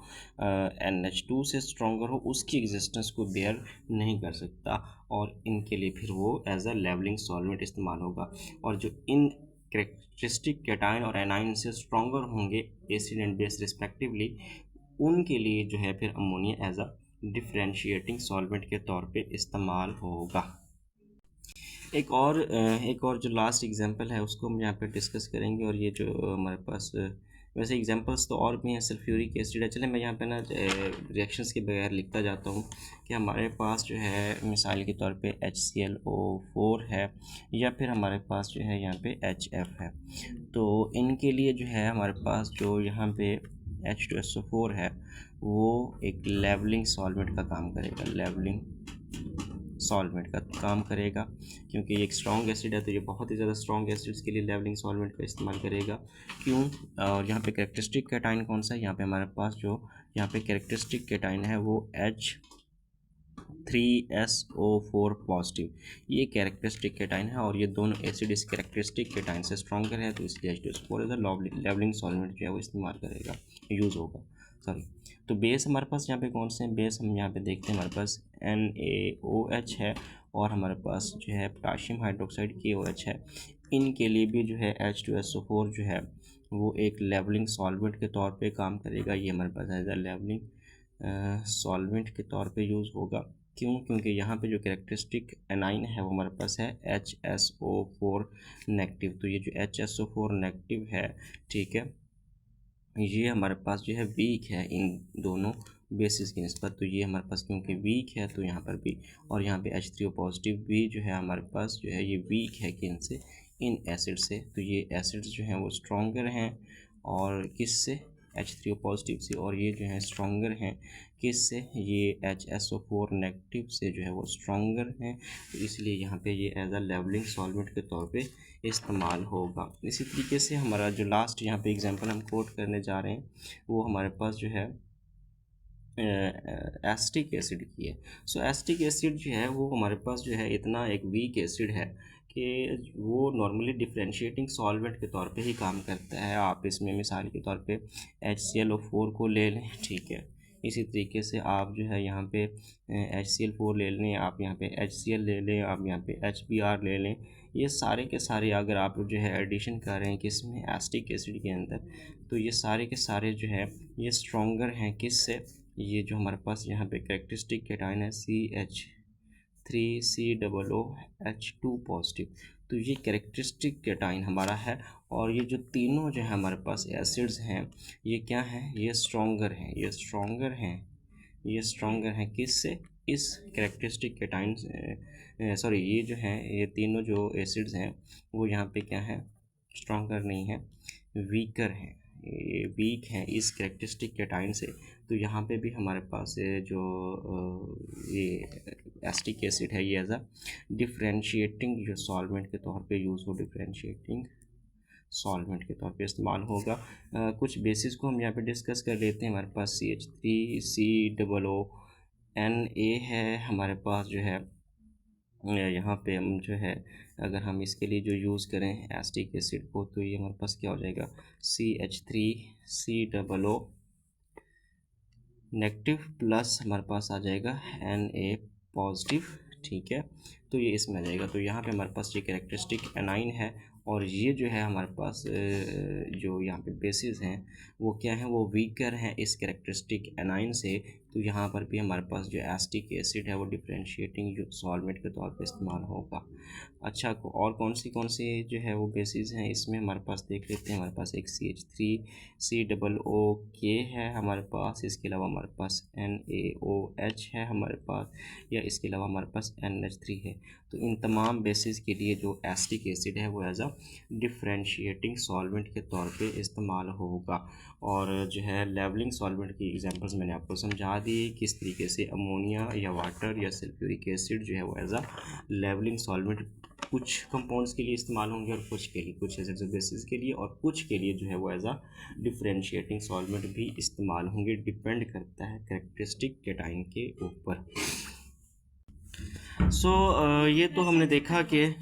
S1: NH2 से स्ट्रॉन्गर हो, उसकी एग्जिस्टेंस को बेयर नहीं कर सकता, और इनके लिए फिर वो एज अ लेवलिंग सॉल्वेंट इस्तेमाल होगा। और जो इन कैरेक्टरिस्टिक कैटाइन और एनाइन से स्ट्रॉन्गर होंगे एसिड एंड बेस रिस्पेक्टिवली, उनके लिए जो है फिर ammonia as a differentiating solvent के तौर पे इस्तेमाल होगा। एक और जो लास्ट एग्जांपल है उसको हम यहाँ पे डिस्कस करेंगे, और ये जो हमारे पास वैसे एग्जांपल्स तो और भी हैं, सल्फ्यूरिक एसिड है। चले मैं यहाँ पे ना रिएक्शंस के बगैर लिखता जाता हूँ कि हमारे पास जो है मिसाल के तौर पे HClO4 है, या फिर हमारे पास जो है यहाँ पे HF है। तो इनके लिए जो है हमारे पास जो यहाँ पे H2SO4 है वो एक लेवलिंग सॉल्वेंट का काम करेगा, लेवलिंग सॉल्वेंट का काम करेगा, क्योंकि ये एक स्ट्रॉन्ग एसिड है, तो ये बहुत ही ज़्यादा स्ट्रॉन्ग एसिड्स के लिए लेवलिंग सॉल्वेंट का इस्तेमाल करेगा। क्यों, और यहाँ पे कैरेक्टरिस्टिक कैटाइन कौन सा है, यहाँ पे हमारे पास जो यहाँ पे कैरेक्टरिस्टिक कैटाइन है वो H3SO4 पॉजिटिव, ये कैरेक्टरिस्टिक कैटाइन है, और ये दोनों एसिड इस कैरेक्टरिस्टिक कैटाइन से स्ट्रॉन्गर है, तो इसलिए H2SO4 as a levelling solvent जो है वो इस्तेमाल करेगा, यूज़ होगा। सॉरी, तो बेस हमारे पास यहाँ पे कौन से हैं, बेस हम यहाँ पे देखते हैं हमारे पास NaOH है, और हमारे पास जो है पोटाशियम हाइड्रोक्साइड KOH है। इनके लिए भी जो है H2SO4 जो है वो एक लेवलिंग सॉल्वेंट के तौर पे काम करेगा, ये हमारे पास एज अ लेवलिंग सॉल्वेंट के तौर पे यूज़ होगा। क्यों, क्योंकि यहाँ पे जो कैरेक्टरिस्टिक एनाइन है वो हमारे पास है HSO4 नेगेटिव, तो ये जो HSO4 नेगेटिव है, ठीक है, ये हमारे पास जो है वीक है इन दोनों बेसिस की निस्बत, तो ये हमारे पास क्योंकि वीक है तो यहाँ पर भी, और यहाँ पे H3O पॉजिटिव भी जो है हमारे पास जो है ये वीक है किन से, इन एसिड से, तो ये एसिड्स जो हैं वो स्ट्रॉन्गर हैं, और किस से, H3O पॉजिटिव से, और ये जो है स्ट्रॉन्गर हैं किस से, ये HSO4 नेगेटिव से जो है वो स्ट्रॉन्गर हैं, तो इसलिए यहाँ पे ये एज अ लेवलिंग सॉल्वेंट के तौर पे इस्तेमाल होगा। इसी तरीके से हमारा जो लास्ट यहाँ पे एग्जांपल हम कोट करने जा रहे हैं वो हमारे पास जो है एसिटिक एसिड की है। सो एसिटिक एसिड जो है वो हमारे पास जो है इतना एक वीक एसिड है कि वो नॉर्मली डिफरेंशिएटिंग सॉल्वेंट के तौर पे ही काम करता है। आप इसमें मिसाल के तौर पे HClO4 को ले लें, ठीक है, इसी तरीके से आप जो है यहाँ पे HCl4 ले लें, आप यहाँ पे HCl ले लें, आप यहाँ पे HBr ले लें, ये सारे के सारे अगर आप जो है एडिशन कर रहे हैं किसमें, एसिटिक एसिड के अंदर, तो ये सारे के सारे जो है ये स्ट्रॉन्गर हैं किससे, ये जो हमारे पास यहाँ पे कैरेक्टरिस्टिक कैटाइन है CH3COOH2 पॉजिटिव, तो ये कैरेक्टरिस्टिक कैटाइन हमारा है, और ये जो तीनों जो है हमारे पास एसिड्स हैं ये क्या हैं, ये स्ट्रॉन्गर हैं, ये स्ट्रॉन्गर हैं, ये स्ट्रॉन्गर हैं किससे, इस कैरेक्टरिस्टिक कैटाइन सॉरी, ये जो है ये तीनों जो एसिड्स हैं वो यहाँ पे क्या है, स्ट्रॉन्गर नहीं है, वीकर हैं, ये वीक हैं इस कैरेक्टरिस्टिक कैटाइन से। तो यहाँ पे भी हमारे पास जो ये एसिटिक एसिड है ये एज अ डिफरेंशिएटिंग जो सॉल्वेंट के तौर पे यूज़ हो, डिफरेंशिएटिंग सॉल्वेंट के तौर पे इस्तेमाल होगा। कुछ बेसिस को हम यहाँ पे डिस्कस कर लेते हैं। हमारे पास CH3COONA है, हमारे पास जो है यहाँ पे हम जो है अगर हम इसके लिए जो यूज़ करें एसिटिक एसिड को, तो ये हमारे पास क्या हो जाएगा, CH3COO नेगेटिव प्लस हमारे पास आ जाएगा Na पॉजिटिव। ठीक है, तो ये इसमें आ जाएगा। तो यहाँ पे हमारे पास ये कैरेक्टरिस्टिक एनाइन है, और ये जो है हमारे पास जो यहाँ पे बेसिस हैं वो क्या है, वो वीकर हैं इस कैरेक्टरिस्टिक एनाइन से। तो यहाँ पर भी हमारे पास जो एसिटिक एसिड है वो डिफरेंशिएटिंग सॉल्वेंट के तौर पे इस्तेमाल होगा। अच्छा, और कौन सी जो है वो बेसिस हैं इसमें हमारे पास देख लेते हैं। हमारे पास एक CH3COOK है हमारे पास, इसके अलावा हमारे पास NaOH है हमारे पास, या इसके अलावा हमारे पास NH3 है। तो इन तमाम बेसिस के लिए जो एसिटिक एसिड है वो एज अ डिफरेंशिएटिंग सॉल्वेंट के तौर पे इस्तेमाल होगा। और जो है लेवलिंग सॉल्वेंट की एग्जांपल्स मैंने आपको समझा दी, किस तरीके से अमोनिया या वाटर या सल्फ्यूरिक एसिड जो है वो एज अ लेवलिंग सॉल्वेंट कुछ कंपाउंड्स के लिए इस्तेमाल होंगे, और कुछ के लिए, कुछ एसिड्स और बेसिस के लिए, और कुछ के लिए जो है वो एज अ डिफरेंशिएटिंग सॉल्वेंट भी इस्तेमाल होंगे। डिपेंड करता है कैरेक्टरिस्टिक केटाइन के ऊपर। ये तो हमने देखा कि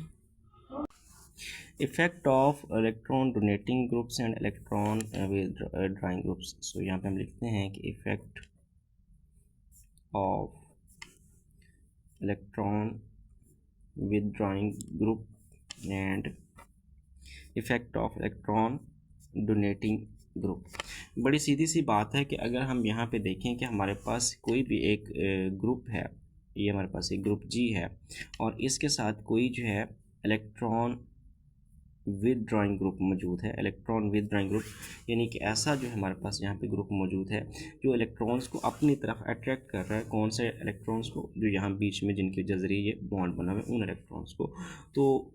S1: effect of electron donating groups and electron withdrawing groups. So यहाँ पे हम लिखते हैं कि effect of electron withdrawing group and effect of electron donating group. बड़ी सीधी सी बात है कि अगर हम यहाँ पे देखें कि हमारे पास कोई भी एक ग्रुप है, ये हमारे पास एक ग्रुप G है, और इसके साथ कोई जो है इलेक्ट्रॉन विदड्रॉइंग ग्रुप मौजूद है, इलेक्ट्रॉन विदड्रॉइंग ग्रुप, यानी कि ऐसा जो हमारे पास यहाँ पे ग्रुप मौजूद है जो इलेक्ट्रॉन्स को अपनी तरफ अट्रैक्ट कर रहा है। कौन से इलेक्ट्रॉन्स को, जो यहाँ बीच में जिनके जरिए बॉन्ड बना हुआ है उन इलेक्ट्रॉन्स को। तो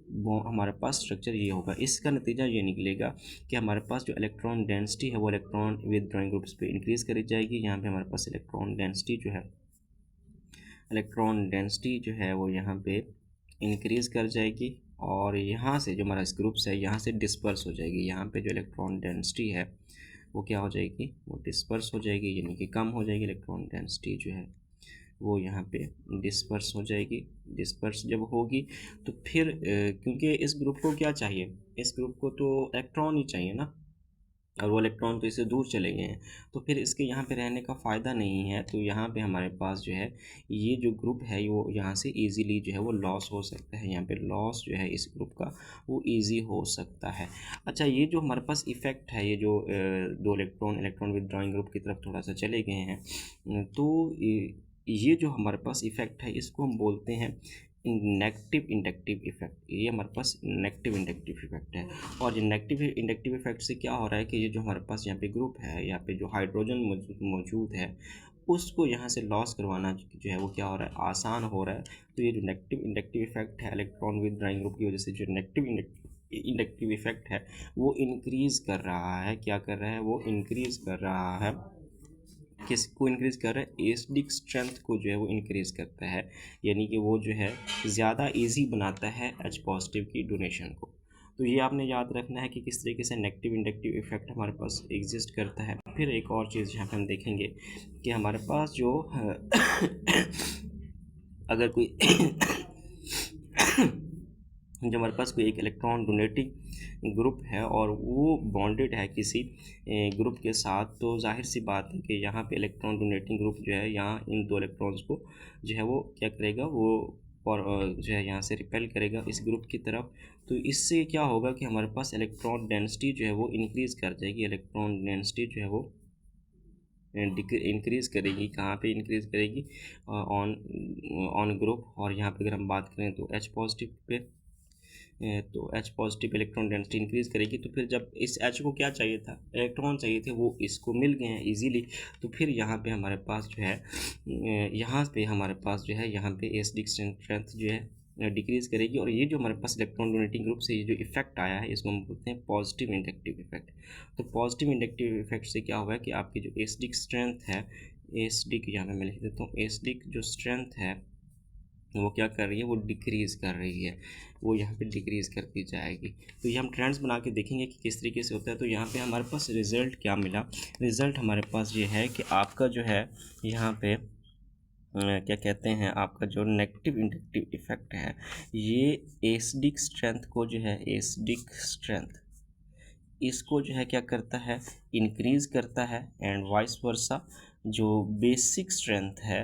S1: हमारे पास स्ट्रक्चर ये होगा। इसका नतीजा ये निकलेगा कि हमारे पास जो इलेक्ट्रॉन डेंसिटी है वो इलेक्ट्रॉन विदड्रॉइंग ग्रुप्स पे इंक्रीज़ करी जाएगी। यहाँ पे हमारे पास इलेक्ट्रॉन डेंसिटी जो है वो यहाँ पे इंक्रीज़ कर जाएगी, और यहाँ से जो हमारा ग्रुप्स है यहाँ से डिस्पर्स हो जाएगी। यहाँ पे जो इलेक्ट्रॉन डेंसिटी है वो क्या हो जाएगी, वो डिस्पर्स हो जाएगी, यानी कि कम हो जाएगी। इलेक्ट्रॉन डेंसिटी जो है वो यहाँ पे डिस्पर्स हो जाएगी। डिस्पर्स जब होगी तो फिर क्योंकि इस ग्रुप को क्या चाहिए, इस ग्रुप को तो इलेक्ट्रॉन ही चाहिए ना, और वो इलेक्ट्रॉन तो इससे दूर चले गए हैं, तो फिर इसके यहाँ पे रहने का फ़ायदा नहीं है। तो यहाँ पे हमारे पास जो है ये जो ग्रुप है वो यहाँ से इजीली जो है वो लॉस हो सकता है। यहाँ पे लॉस जो है इस ग्रुप का वो इजी हो सकता है। अच्छा, ये जो हमारे पास इफ़ेक्ट है, ये जो दो इलेक्ट्रॉन विदड्रॉइंग ग्रुप की तरफ थोड़ा सा चले गए हैं, तो ये जो हमारे पास इफ़ेक्ट है इसको हम बोलते हैं नेगेटिव इंडक्टिव इफेक्ट। ये हमारे पास नेगेटिव इंडक्टिव इफेक्ट है। और ये नेगेटिव इंडक्टिव इफेक्ट से क्या हो रहा है कि ये जो हमारे पास यहाँ पे ग्रुप है, यहाँ पे जो हाइड्रोजन मौजूद है उसको यहाँ से लॉस करवाना जो है वो क्या हो रहा है, आसान हो रहा है। तो ये जो नेगेटिव इंडक्टिव इफेक्ट है इलेक्ट्रॉन विदड्रॉइंग ग्रुप की वजह से, जो नेगेटिव इंडक्टिव इफेक्ट है वो इंक्रीज़ कर रहा है। क्या कर रहा है, वो इंक्रीज़ कर रहा है। किसको इंक्रीज़ कर रहा है, एसिडिक स्ट्रेंथ को जो है वो इंक्रीज़ करता है, यानी कि वो जो है ज़्यादा इजी बनाता है H पॉजिटिव की डोनेशन को। तो ये आपने याद रखना है कि किस तरीके से नेगेटिव इंडक्टिव इफेक्ट हमारे पास एग्जिस्ट करता है। फिर एक और चीज़ यहाँ पे हम देखेंगे कि हमारे पास जो अगर कोई जो हमारे पास कोई एक इलेक्ट्रॉन डोनेटिंग ग्रुप है और वो बॉन्डेड है किसी ग्रुप के साथ, तो जाहिर सी बात है कि यहाँ पे इलेक्ट्रॉन डोनेटिंग ग्रुप जो है यहाँ इन दो इलेक्ट्रॉन्स को जो है वो क्या करेगा, वो और जो है यहाँ से रिपेल करेगा इस ग्रुप की तरफ। तो इससे क्या होगा कि हमारे पास इलेक्ट्रॉन डेंसिटी जो है वो इंक्रीज़ कर जाएगी। इलेक्ट्रॉन डेंसिटी जो है वो इंक्रीज़ करेगी। कहाँ पे इंक्रीज़ करेगी, ऑन ग्रुप। और यहाँ पे अगर हम बात करें तो H पॉजिटिव पे, तो H positive electron density increase करेगी। तो फिर जब इस H को क्या चाहिए था, इलेक्ट्रॉन चाहिए थे, वो इसको मिल गए हैं इजीली। तो फिर यहाँ पे हमारे पास जो है यहाँ पे एसिडिक स्ट्रेंथ जो है डिक्रीज़ करेगी। और ये जो हमारे पास इलेक्ट्रॉन डोनेटिंग ग्रुप से ये जो इफेक्ट आया है इसको हम बोलते हैं पॉजिटिव इंडक्टिव इफेक्ट। तो पॉजिटिव इंडक्टिव इफेक्ट से क्या हुआ है कि आपकी जो एसिडिक स्ट्रेंथ है, एसिडिक यहाँ पे मैं लिख देता हूँ, एसिडिक जो स्ट्रेंथ है वो क्या कर रही है, वो डिक्रीज़ कर रही है, वो यहाँ पे डिक्रीज़ करती जाएगी। तो ये हम ट्रेंड्स बना के देखेंगे कि किस तरीके से होता है। तो यहाँ पे हमारे पास रिज़ल्ट क्या मिला, रिज़ल्ट हमारे पास ये है कि आपका जो है यहाँ पे क्या कहते हैं आपका जो नेगेटिव इंडक्टिव इफेक्ट है, ये एसिडिक स्ट्रेंथ को जो है, एसिडिक स्ट्रेंथ इसको जो है क्या करता है, इंक्रीज करता है। एंड वाइस वर्सा जो बेसिक स्ट्रेंथ है,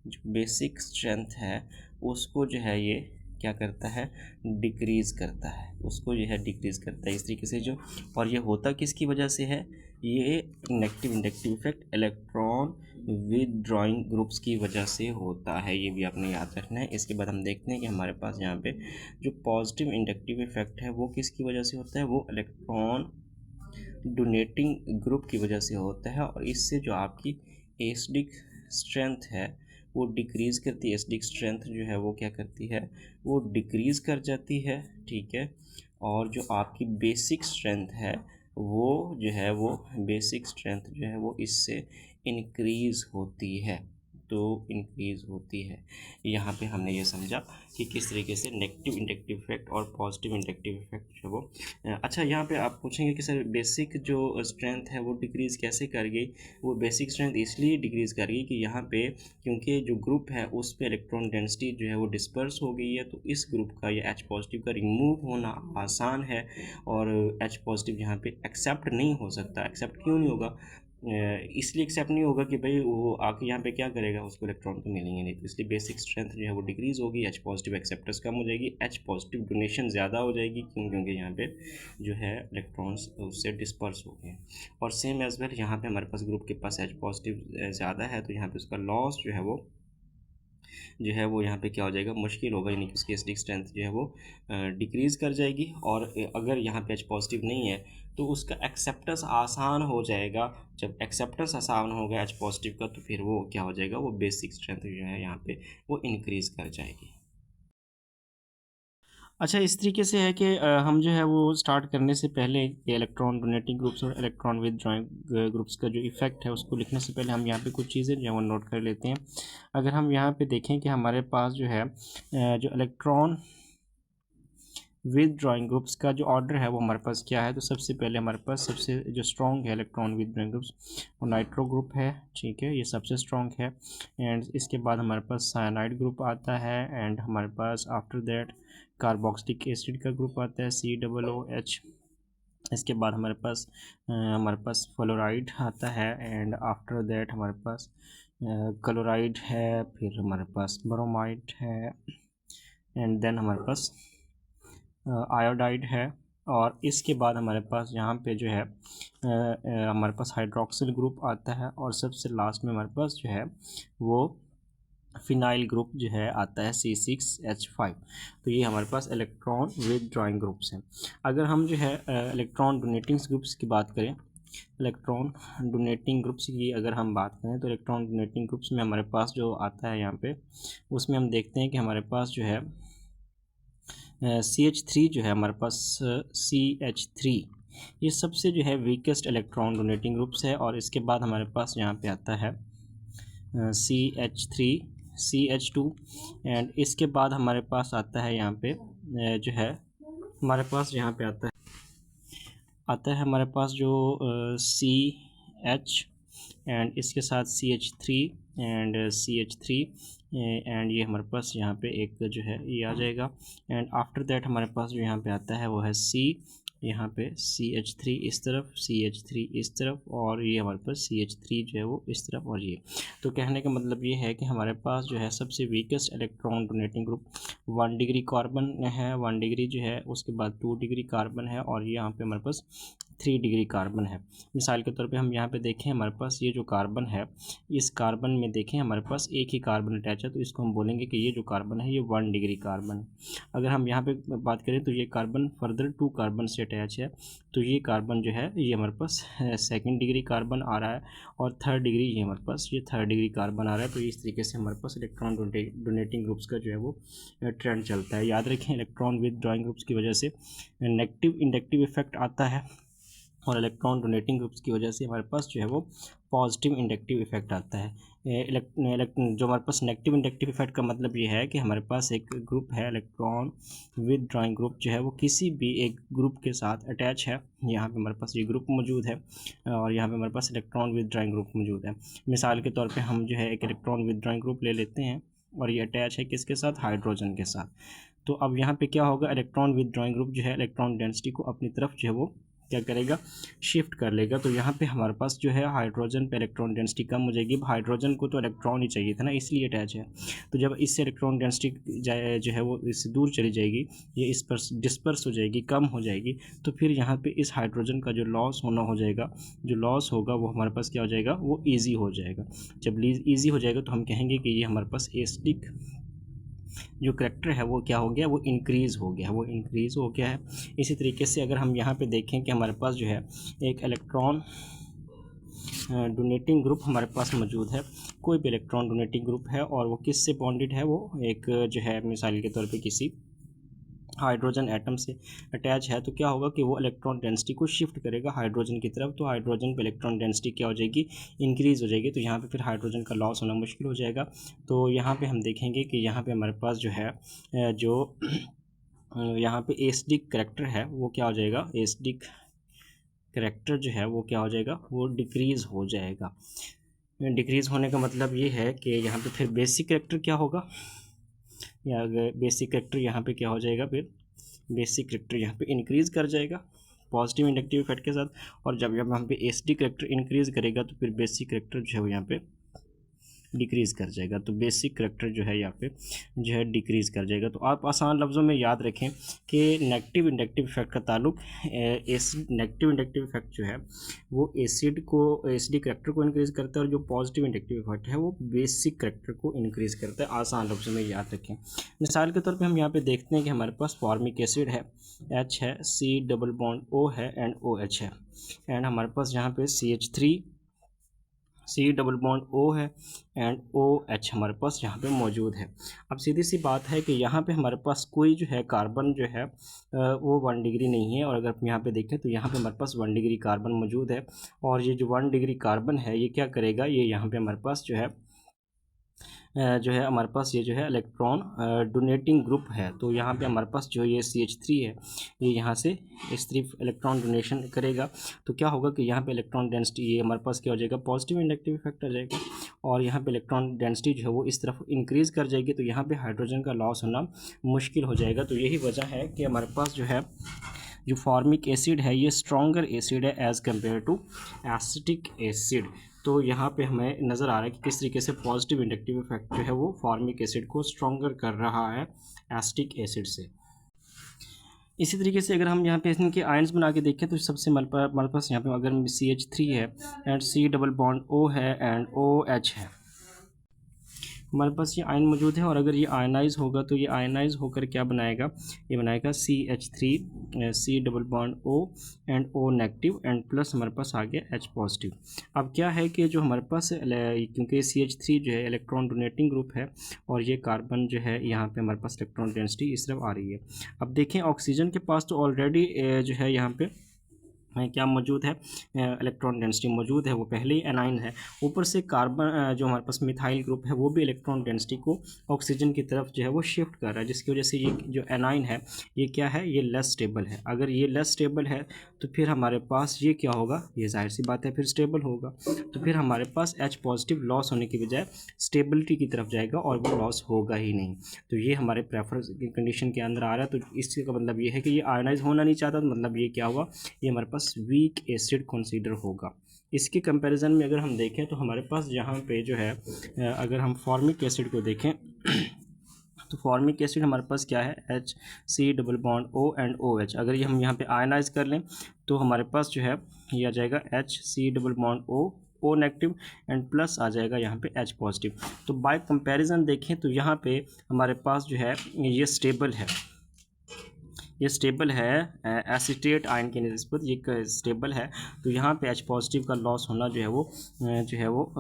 S1: जो बेसिक स्ट्रेंथ है उसको जो है ये क्या करता है, डिक्रीज़ करता है, उसको जो है डिक्रीज़ करता है इस तरीके से जो। और ये होता किसकी वजह से है, ये negative inductive effect electron withdrawing groups की वजह से होता है, ये भी आपने याद रखना है। इसके बाद हम देखते हैं कि हमारे पास यहाँ पे जो पॉजिटिव इंडक्टिव इफेक्ट है वो किसकी वजह से होता है, वो इलेक्ट्रॉन डोनेटिंग ग्रुप की वजह से होता है। और इससे जो आपकी एसिडिक स्ट्रेंथ है वो डिक्रीज़ करती है, एसिडिक स्ट्रेंथ जो है वो क्या करती है, वो डिक्रीज़ कर जाती है, ठीक है। और जो आपकी बेसिक स्ट्रेंथ है वो जो है, वो बेसिक स्ट्रेंथ जो है वो इससे इंक्रीज़ होती है, तो इंक्रीज़ होती है। यहाँ पे हमने ये समझा कि किस तरीके से नेगेटिव इंडक्टिव इफेक्ट और पॉजिटिव इंडक्टिव इफेक्ट जो है वो अच्छा, यहाँ पे आप पूछेंगे कि सर बेसिक जो स्ट्रेंथ है वो डिक्रीज़ कैसे कर गई। वो बेसिक स्ट्रेंथ इसलिए डिक्रीज़ कर गई कि यहाँ पे क्योंकि जो ग्रुप है उस पर इलेक्ट्रॉन डेंसिटी जो है वो डिस्पर्स हो गई है, तो इस ग्रुप का या H पॉजिटिव का रिमूव होना आसान है। और H पॉजिटिव यहाँ पे एक्सेप्ट नहीं हो सकता। एक्सेप्ट क्यों नहीं होगा, इसलिए एक्सेप्ट नहीं होगा कि भाई वो आके यहाँ पे क्या करेगा, उसको इलेक्ट्रॉन तो मिलेंगे नहीं, तो इसलिए बेसिक स्ट्रेंथ जो है वो डिक्रीज़ होगी, H पॉजिटिव एक्सेप्टेंस कम हो जाएगी, H पॉजिटिव डोनेशन ज़्यादा हो जाएगी, क्यों, क्योंकि यहाँ पे जो है इलेक्ट्रॉन्स उससे डिस्पर्स हो गए। और सेम एज वेल यहाँ पे हमारे पास ग्रुप के पास H पॉजिटिव ज़्यादा है, तो यहाँ पे उसका लॉस जो है वो यहाँ पे क्या हो जाएगा, मुश्किल होगा, यानी कि उसकी एसिडिक स्ट्रेंथ जो है वो डिक्रीज़ कर जाएगी। और अगर यहाँ पे H पॉजिटिव नहीं है तो उसका एक्सेप्टेंस आसान हो जाएगा। जब एक्सेप्टेंस आसान होगा H पॉजिटिव का, तो फिर वो क्या हो जाएगा, वो बेसिक स्ट्रेंथ जो है यहाँ पे वो इंक्रीज़ कर जाएगी। अच्छा, इस तरीके से है कि हम जो है वो स्टार्ट करने से पहले इलेक्ट्रॉन डोनेटिंग ग्रुप्स और इलेक्ट्रॉन विदड्रॉइंग ग्रुप्स का जो इफ़ेक्ट है उसको लिखने से पहले हम यहाँ पे कुछ चीज़ें जो है वो नोट कर लेते हैं। अगर हम यहाँ पे देखें कि हमारे पास जो है जो इलेक्ट्रॉन विदड्रॉइंग ग्रुप्स का जो ऑर्डर है वो हमारे पास क्या है, तो सबसे पहले हमारे पास सबसे जो स्ट्रॉन्ग है इलेक्ट्रॉन विदड्रॉइंग ग्रुप्स वो नाइट्रो ग्रुप है, ठीक है, ये सबसे स्ट्रॉन्ग है। एंड इसके बाद हमारे पास साइनाइड ग्रुप आता है। एंड हमारे पास आफ्टर दैट कार्बोक्सिलिक एसिड का ग्रुप आता है COOH। इसके बाद हमारे पास फ्लोराइड आता है। एंड आफ्टर दैट हमारे पास क्लोराइड है, फिर हमारे पास ब्रोमाइड है, एंड देन हमारे पास आयोडाइड है। और इसके बाद हमारे पास यहाँ पे जो है हमारे पास हाइड्रोक्सिल ग्रुप आता है। और सबसे लास्ट में हमारे पास जो है वो फिनाइल ग्रुप जो है आता है C6H5। तो ये हमारे पास इलेक्ट्रॉन विदड्रॉइंग ग्रुप्स हैं। अगर हम जो है इलेक्ट्रॉन डोनेटिंग ग्रुप्स की बात करें, इलेक्ट्रॉन डोनेटिंग ग्रुप्स की अगर हम बात करें, तो इलेक्ट्रॉन डोनेटिंग ग्रुप्स में हमारे पास जो आता है यहाँ पे, उसमें हम देखते हैं कि हमारे पास जो है CH3 जो है हमारे पास CH3 ये सबसे जो है वीकेस्ट इलेक्ट्रॉन डोनेटिंग ग्रुप्स है। और इसके बाद हमारे पास यहाँ पे आता है CH3 CH2। एंड इसके बाद हमारे पास आता है यहाँ पे जो है हमारे पास यहाँ पे आता है हमारे पास जो CH एंड इसके साथ CH3 एंड CH3 एंड ये हमारे पास यहाँ पे एक जो है ये आ जाएगा। एंड आफ्टर दैट हमारे पास जो यहाँ पे आता है वो है यहाँ पे CH3 इस तरफ, CH3 इस तरफ, और ये हमारे पास CH3 जो है वो इस तरफ। और ये तो कहने का मतलब ये है कि हमारे पास जो है सबसे weakest electron donating group 1 degree carbon है, 1 डिग्री जो है, उसके बाद 2 डिग्री कार्बन है, और ये यहाँ पे हमारे पास 3 डिग्री कार्बन है। मिसाल के तौर पे हम यहाँ पे देखें, हमारे पास ये जो कार्बन है, इस कार्बन में देखें हमारे पास एक ही कार्बन अटैच है, तो इसको हम बोलेंगे कि ये जो कार्बन है ये 1 डिग्री कार्बन है। अगर हम यहाँ पे बात करें तो ये कार्बन फर्दर 2 कार्बन से अटैच है, तो ये कार्बन जो है ये हमारे पास 2nd डिग्री कार्बन आ रहा है, और 3rd डिग्री ये हमारे पास ये 3rd डिग्री कार्बन आ रहा है। तो इस तरीके से हमारे पास इलेक्ट्रॉन डोनेटिंग ग्रुप्स का जो है वो ट्रेंड चलता है। याद रखें, इलेक्ट्रॉन विदड्रॉइंग ग्रुप्स की वजह से नेगेटिव इंडक्टिव इफेक्ट आता है, और इलेक्ट्रॉन डोनेटिंग ग्रुप्स की वजह से हमारे पास जो है वो पॉजिटिव इंडक्टिव इफेक्ट आता है। जो हमारे पास नेगेटिव इंडक्टिव इफेक्ट का मतलब ये है कि हमारे पास एक ग्रुप है इलेक्ट्रॉन विदड्रॉइंग ग्रुप जो है वो किसी भी एक ग्रुप के साथ अटैच है। यहाँ पे हमारे पास ये ग्रुप मौजूद है और यहाँ पे हमारे पास इलेक्ट्रॉन विदड्रॉइंग ग्रुप मौजूद है। मिसाल के तौर पे हम जो है एक इलेक्ट्रॉन विदड्रॉइंग ग्रुप ले लेते हैं और ये अटैच है किसके साथ, हाइड्रोजन के साथ। तो अब यहाँ पे क्या होगा, इलेक्ट्रॉन विदड्रॉइंग ग्रुप जो है इलेक्ट्रॉन डेंसिटी को अपनी तरफ जो है वो क्या करेगा, शिफ्ट कर लेगा। तो यहाँ पे हमारे पास जो है हाइड्रोजन पे इलेक्ट्रॉन डेंसिटी कम हो जाएगी। हाइड्रोजन को तो इलेक्ट्रॉन ही चाहिए था ना, इसलिए अटैच है। तो जब इससे इलेक्ट्रॉन डेंसिटी जो है वो इससे दूर चली जाएगी, ये इस पर डिस्पर्स हो जाएगी, कम हो जाएगी, तो फिर यहाँ पे इस हाइड्रोजन का जो लॉस होना हो जाएगा, जो लॉस होगा वो हमारे पास क्या हो जाएगा, वो ईजी हो जाएगा। जब ईजी हो जाएगा तो हम कहेंगे कि ये हमारे पास एसिडिक जो करैक्टर है वो क्या हो गया, वो इंक्रीज़ हो गया है। इसी तरीके से अगर हम यहाँ पे देखें कि हमारे पास जो है एक इलेक्ट्रॉन डोनेटिंग ग्रुप हमारे पास मौजूद है, कोई भी इलेक्ट्रॉन डोनेटिंग ग्रुप है और वो किससे बॉन्डेड है, वो एक जो है मिसाल के तौर पे किसी हाइड्रोजन एटम से अटैच है, तो क्या होगा कि वो इलेक्ट्रॉन डेंसिटी को शिफ्ट करेगा हाइड्रोजन की तरफ। तो हाइड्रोजन पे इलेक्ट्रॉन डेंसिटी क्या हो जाएगी, इंक्रीज़ हो जाएगी। तो यहाँ पे फिर हाइड्रोजन का लॉस होना मुश्किल हो जाएगा। तो यहाँ पे हम देखेंगे कि यहाँ पे हमारे पास जो है यहाँ पे एसिडिक करैक्टर है वो क्या हो जाएगा, एसिडिक करैक्टर जो है वो क्या हो जाएगा, वो डिक्रीज़ हो जाएगा। डिक्रीज़ होने का मतलब ये है कि यहाँ पे फिर बेसिक करैक्टर क्या होगा, या बेसिक करैक्टर यहाँ पे क्या हो जाएगा, फिर बेसिक करैक्टर यहाँ पे इंक्रीज़ कर जाएगा पॉजिटिव इंडक्टिव इफेक्ट के साथ। और जब यहाँ पे एसिडिक करैक्टर इंक्रीज़ करेगा तो फिर बेसिक करैक्टर जो है वो यहाँ पे डिक्रीज़ कर जाएगा। तो बेसिक करैक्टर जो है यहाँ पे जो है डिक्रीज़ कर जाएगा। तो आप आसान लफ्ज़ों में याद रखें कि नेगेटिव इंडक्टिव इफेक्ट का ताल्लुक नेगेटिव इंडक्टिव इफेक्ट जो है वो एसिडिक करैक्टर को इंक्रीज़ करता है, और जो पॉजिटिव इंडक्टिव इफेक्ट है वो बेसिक करैक्टर को इंक्रीज़ करता है। आसान लफ्ज़ों में याद रखें। मिसाल के तौर पर हम यहाँ पर देखते हैं कि हमारे पास फॉर्मिक एसिड है, H है, C डबल बॉन्ड O है एंड OH है, एंड हमारे पास यहाँ पे CH3 C double bond O है एंड OH हमारे पास यहाँ पे मौजूद है। अब सीधी सी बात है कि यहाँ पे हमारे पास कोई जो है कार्बन जो है वो 1 डिग्री नहीं है, और अगर हम यहाँ पे देखें तो यहाँ पे हमारे पास 1 डिग्री कार्बन मौजूद है। और ये जो 1 डिग्री कार्बन है ये क्या करेगा, ये यहाँ पे हमारे पास जो है हमारे पास ये जो है इलेक्ट्रॉन डोनेटिंग ग्रुप है। तो यहाँ पे हमारे पास जो ये CH3 है ये यहाँ से इस तरफ इलेक्ट्रॉन डोनेशन करेगा। तो क्या होगा कि यहाँ पे इलेक्ट्रॉन डेंसिटी ये हमारे पास क्या हो जाएगा, पॉजिटिव इंडक्टिव इफेक्ट आ जाएगा, और यहाँ पे इलेक्ट्रॉन डेंसिटी जो है वो इस तरफ इंक्रीज़ कर जाएगी। तो यहाँ पे हाइड्रोजन का लॉस होना मुश्किल हो जाएगा। तो यही वजह है कि हमारे पास जो है जो फॉर्मिक एसिड है ये स्ट्रॉन्गर एसिड है as compare to acetic acid. तो यहाँ पे हमें नज़र आ रहा है कि किस तरीके से पॉजिटिव इंडक्टिव इफेक्ट जो है वो फॉर्मिक एसिड को स्ट्रॉन्गर कर रहा है एसिटिक एसिड से। इसी तरीके से अगर हम यहाँ पे इनके आयंस बना के देखें तो सबसे हमारे पास यहाँ पे अगर CH3 है and C double bond O है एंड OH है, हमारे पास ये आयन मौजूद है। और अगर ये आयनाइज होगा तो ये आयनाइज होकर क्या बनाएगा, ये बनाएगा CH3 C double bond O and O negative and plus हमारे पास आ गया H पॉजिटिव। अब क्या है कि जो हमारे पास क्योंकि CH3 जो है इलेक्ट्रॉन डोनेटिंग ग्रुप है और ये कार्बन जो है यहाँ पे हमारे पास इलेक्ट्रॉन डेंसिटी इस तरफ आ रही है। अब देखें ऑक्सीजन के पास तो ऑलरेडी जो है यहाँ पे क्या मौजूद है, इलेक्ट्रॉन डेंसिटी मौजूद है, वो पहले ही एनाइन है। ऊपर से कार्बन जो हमारे पास मिथाइल ग्रुप है वो भी इलेक्ट्रॉन डेंसिटी को ऑक्सीजन की तरफ जो है वो शिफ्ट कर रहा है, जिसकी वजह से ये जो एनाइन है ये क्या है, ये लेस स्टेबल है। अगर ये लेस स्टेबल है तो फिर हमारे पास ये क्या होगा, ये जाहिर सी बात है फिर स्टेबल होगा। तो फिर हमारे पास H पॉजिटिव लॉस होने की बजाय स्टेबिलिटी की तरफ जाएगा और वो लॉस होगा ही नहीं। तो ये हमारे प्रेफरेंस की कंडीशन के अंदर आ रहा है। तो इसका मतलब ये है कि ये आयनाइज होना नहीं चाहता, तो मतलब ये क्या हुआ, ये हमारे पास वीक एसिड कंसीडर होगा। इसके कंपैरिजन में अगर हम देखें तो हमारे पास यहाँ पे जो है अगर हम फॉर्मिक एसिड को देखें तो फॉर्मिक एसिड हमारे पास क्या है, HC double bond O and OH। अगर ये हम यहाँ पे आयनाइज कर लें तो हमारे पास जो है ये आ जाएगा HC double bond O negative and plus आ जाएगा यहाँ पे H पॉजिटिव। तो बाय कंपैरिजन देखें तो यहाँ पे हमारे पास जो है ये स्टेबल है, ये स्टेबल है एसीटेट आयन की निस्बत ये स्टेबल है, तो यहाँ पे H पॉजिटिव का लॉस होना जो है वो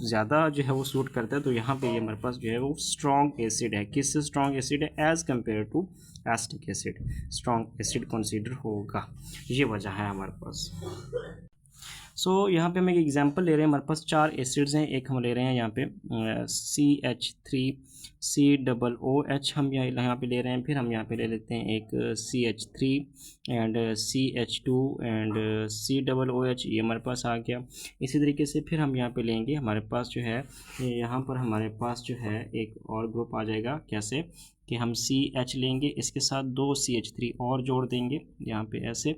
S1: ज़्यादा जो है वो सूट करता है। तो यहाँ पे ये हमारे पास जो है वो स्ट्रॉन्ग एसिड है। किससे स्ट्रॉन्ग एसिड है? As compare to acetic acid strong acid consider होगा, ये वजह है हमारे पास। यहाँ पे हम एक एग्जांपल ले रहे हैं। हमारे पास 4 एसिड्स हैं। एक हम ले रहे हैं यहाँ पे CH3COOH हम यहाँ पे ले रहे हैं। फिर हम यहाँ पे ले लेते हैं एक CH3 and CH2 and COOH, ये हमारे पास आ गया। इसी तरीके से फिर हम यहाँ पे लेंगे, हमारे पास जो है यहाँ पर हमारे पास जो है एक और ग्रुप आ जाएगा। कैसे कि हम CH लेंगे, इसके साथ 2 CH3 और जोड़ देंगे यहाँ पे ऐसे,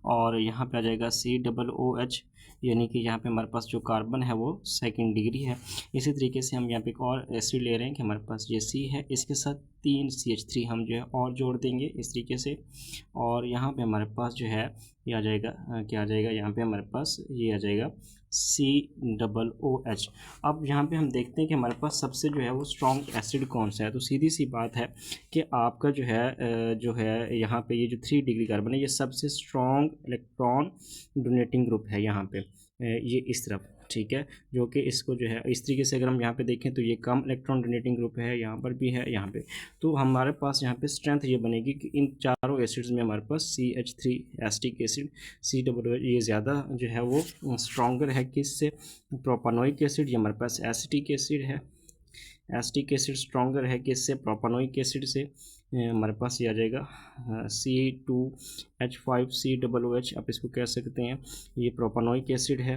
S1: और यहाँ पे आ जाएगा COOH, यानी कि यहाँ पे हमारे पास जो कार्बन है वो सेकंड डिग्री है। इसी तरीके से हम यहाँ पे एक और एसिड ले रहे हैं कि हमारे पास ये C है, इसके साथ 3 CH3 हम जो है और जोड़ देंगे इस तरीके से, और यहाँ पे हमारे पास जो है ये आ जाएगा क्या आ जाएगा, यहाँ पे हमारे पास ये आ जाएगा COOH। अब यहाँ पे हम देखते हैं कि हमारे पास सबसे जो है वो स्ट्रॉन्ग एसिड कौन सा है। तो सीधी सी बात है कि आपका जो है यहाँ पे ये जो 3 डिग्री कार्बन है, ये सबसे स्ट्रॉन्ग इलेक्ट्रॉन डोनेटिंग ग्रुप है यहाँ पे, ये इस तरफ, ठीक है, जो कि इसको जो है इस तरीके से अगर हम यहाँ पे देखें तो ये कम इलेक्ट्रॉन डोनेटिंग ग्रुप है, यहाँ पर भी है, यहाँ पे। तो हमारे पास यहाँ पे स्ट्रेंथ ये बनेगी कि इन चारों एसिड्स में हमारे पास CH3 एसिटिक एसिड COOH ये ज़्यादा जो है वो स्ट्रॉन्गर है। किससे? प्रोपानोइक एसिड, ये हमारे पास एसिटिक एसिड है। एसिटिक एसिड स्ट्रॉन्गर है किससे? प्रोपानोइक एसिड से। हमारे पास ये आ जाएगा C2H5COOH, आप इसको कह सकते हैं, ये प्रोपानोइक एसिड है।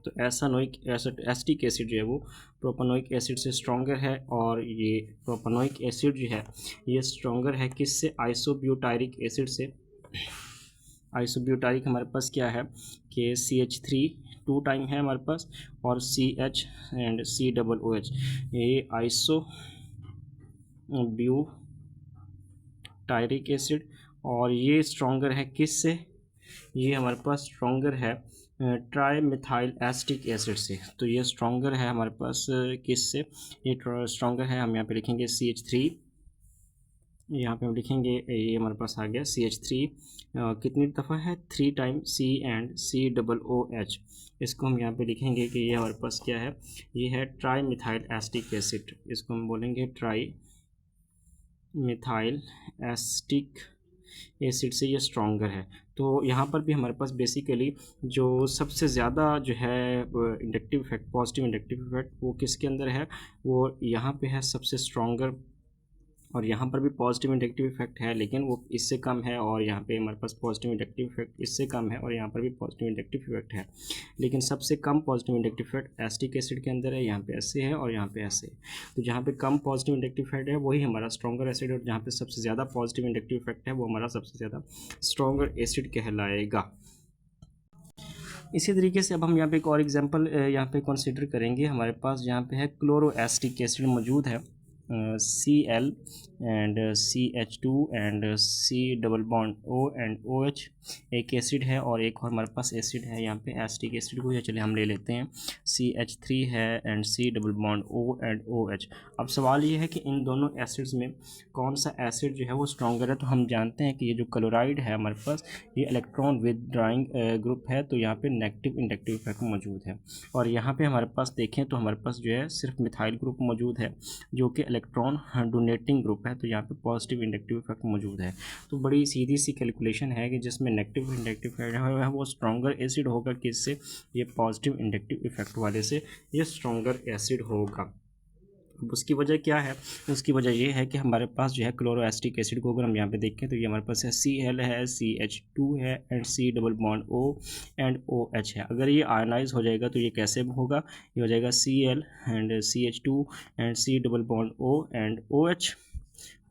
S1: तो एसिटिक एसिड जो है वो प्रोपानोइक एसिड से स्ट्रॉन्गर है, और ये प्रोपानोइक एसिड जो है ये स्ट्रॉन्गर है किससे? आइसोब्यूटायरिक एसिड से। आइसोब्यूटारिक हमारे पास क्या है कि CH3 2 टाइम है हमारे पास, और CH एंड COOH, ये आइसोब्यूटारिक एसिड, और ये स्ट्रॉन्गर है किससे? ये हमारे पास स्ट्रॉन्गर है ट्राई मिथाइल एसिटिक एसिड से। तो ये स्ट्रॉन्गर है हमारे पास किससे? ये स्ट्रॉन्गर है, हम यहाँ पे लिखेंगे CH3, यहाँ पे हम लिखेंगे ये हमारे पास आ गया CH3 कितनी दफ़ा है? 3 टाइम C एंड COOH। इसको हम यहाँ पे लिखेंगे कि ये हमारे पास क्या है? ये है ट्राई मिथाइल एसिटिक एसिड, इसको हम बोलेंगे ट्राई मिथाइल एसिटिक एसिड से ये स्ट्रॉन्गर है। तो यहाँ पर भी हमारे पास बेसिकली जो सबसे ज़्यादा जो है inductive effect, positive inductive effect, वो किसके अंदर है? वो यहाँ पे है सबसे स्ट्रॉन्गर, और यहाँ पर भी पॉजिटिव इंडक्टिव इफेक्ट है, लेकिन वो इससे कम है, और यहाँ पे हमारे पास पॉजिटिव इंडक्टिव इफेक्ट इससे कम है, और यहाँ पर भी पॉजिटिव इंडक्टिव इफेक्ट है, लेकिन सबसे कम positive inductive effect acetic acid के अंदर है। यहाँ पे ऐसे है और यहाँ पे ऐसे है। तो जहाँ पे कम पॉजिटिव इंडक्टिव इफेक्ट है वही हमारा स्ट्रॉन्गर एसिड, और जहाँ पे सबसे ज़्यादा पॉजिटिव इंडक्टिव इफेक्ट है वो हमारा सबसे ज़्यादा स्ट्रॉन्गर एसिड कहलाएगा। इसी तरीके से अब हम यहाँ पे एक और एग्जांपल यहाँ पे कंसीडर करेंगे। हमारे पास यहाँ पे है क्लोरो एसिटिक एसिड मौजूद है, Cl and CH2 and C double bond O and OH एक एसिड है, और एक और हमारे पास एसिड है यहाँ पे एसिटिक एसिड को, चलिए हम ले लेते हैं CH3 है and C double bond O and OH। अब सवाल ये है कि इन दोनों एसिड्स में कौन सा एसिड जो है वो स्ट्रॉन्गर है। तो हम जानते हैं कि ये जो क्लोराइड है हमारे पास ये इलेक्ट्रॉन विदड्राइंग ग्रुप है, तो यहाँ पे नेगेटिव इंडक्टिव इफेक्ट मौजूद है, और यहाँ पे हमारे पास देखें तो हमारे पास जो है सिर्फ मिथाइल ग्रुप मौजूद है जो कि इलेक्ट्रॉन डोनेटिंग ग्रुप है, तो यहाँ पे पॉजिटिव इंडक्टिव इफेक्ट मौजूद है। तो बड़ी सीधी सी कैलकुलेशन है कि जिसमें नेगेटिव इंडक्टिव इफेक्ट है वो स्ट्रॉन्गर एसिड होगा किससे? ये पॉजिटिव इंडक्टिव इफेक्ट वाले से ये स्ट्रॉन्गर एसिड होगा। उसकी वजह क्या है? उसकी वजह ये है कि हमारे पास जो है क्लोरो एसिटिक एसिड को अगर हम यहाँ पे देखें तो ये हमारे पास है Cl है, CH2 है and C double bond O and OH है। अगर ये आयनाइज हो जाएगा तो ये कैसे होगा? ये हो जाएगा Cl and CH2 and C double bond O and OH,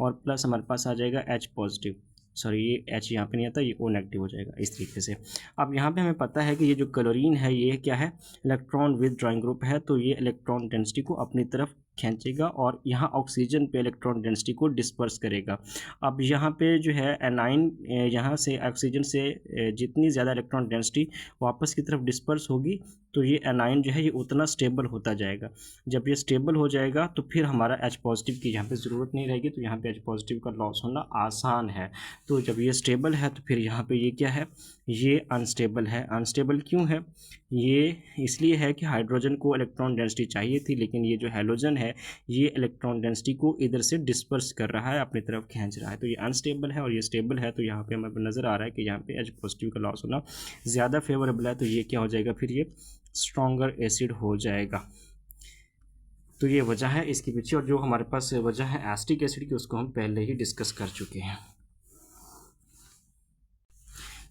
S1: और प्लस हमारे पास आ जाएगा H पॉजिटिव, सॉरी ये H यहाँ पे नहीं आता, ये O नेगेटिव हो जाएगा इस तरीके से। अब यहाँ पे हमें पता है कि ये जो क्लोरीन है ये क्या है? इलेक्ट्रॉन विदड्राइंग ग्रुप है, तो ये इलेक्ट्रॉन डेंसिटी को अपनी तरफ खींचेगा और यहाँ ऑक्सीजन पे इलेक्ट्रॉन डेंसिटी को डिस्पर्स करेगा। अब यहाँ पे जो है एनाइन यहाँ से ऑक्सीजन से जितनी ज़्यादा इलेक्ट्रॉन डेंसिटी वापस की तरफ डिस्पर्स होगी
S2: तो ये एनाइन जो है ये उतना स्टेबल होता जाएगा। जब ये स्टेबल हो जाएगा तो फिर हमारा H पॉजिटिव की यहाँ पे ज़रूरत नहीं रहेगी, तो यहाँ पे H पॉजिटिव का लॉस होना आसान है। तो जब ये स्टेबल है तो फिर यहाँ पे ये क्या है, ये अनस्टेबल है। अनस्टेबल क्यों है, ये इसलिए है कि हाइड्रोजन को इलेक्ट्रॉन डेंसिटी चाहिए थी, लेकिन ये जो हैलोजन है ये इलेक्ट्रॉन डेंसिटी को इधर से डिस्पर्स कर रहा है, अपनी तरफ खींच रहा है। तो ये अनस्टेबल है और ये स्टेबल है, तो यहाँ पे हमें नज़र आ रहा है कि यहाँ पे H पॉजिटिव का लॉस होना ज़्यादा फेवरेबल है। तो ये क्या हो जाएगा, फिर ये स्ट्रॉन्गर एसिड हो जाएगा। तो ये वजह है इसके पीछे, और जो हमारे पास वजह है एसिटिक एसिड की उसको हम पहले ही डिस्कस कर चुके हैं।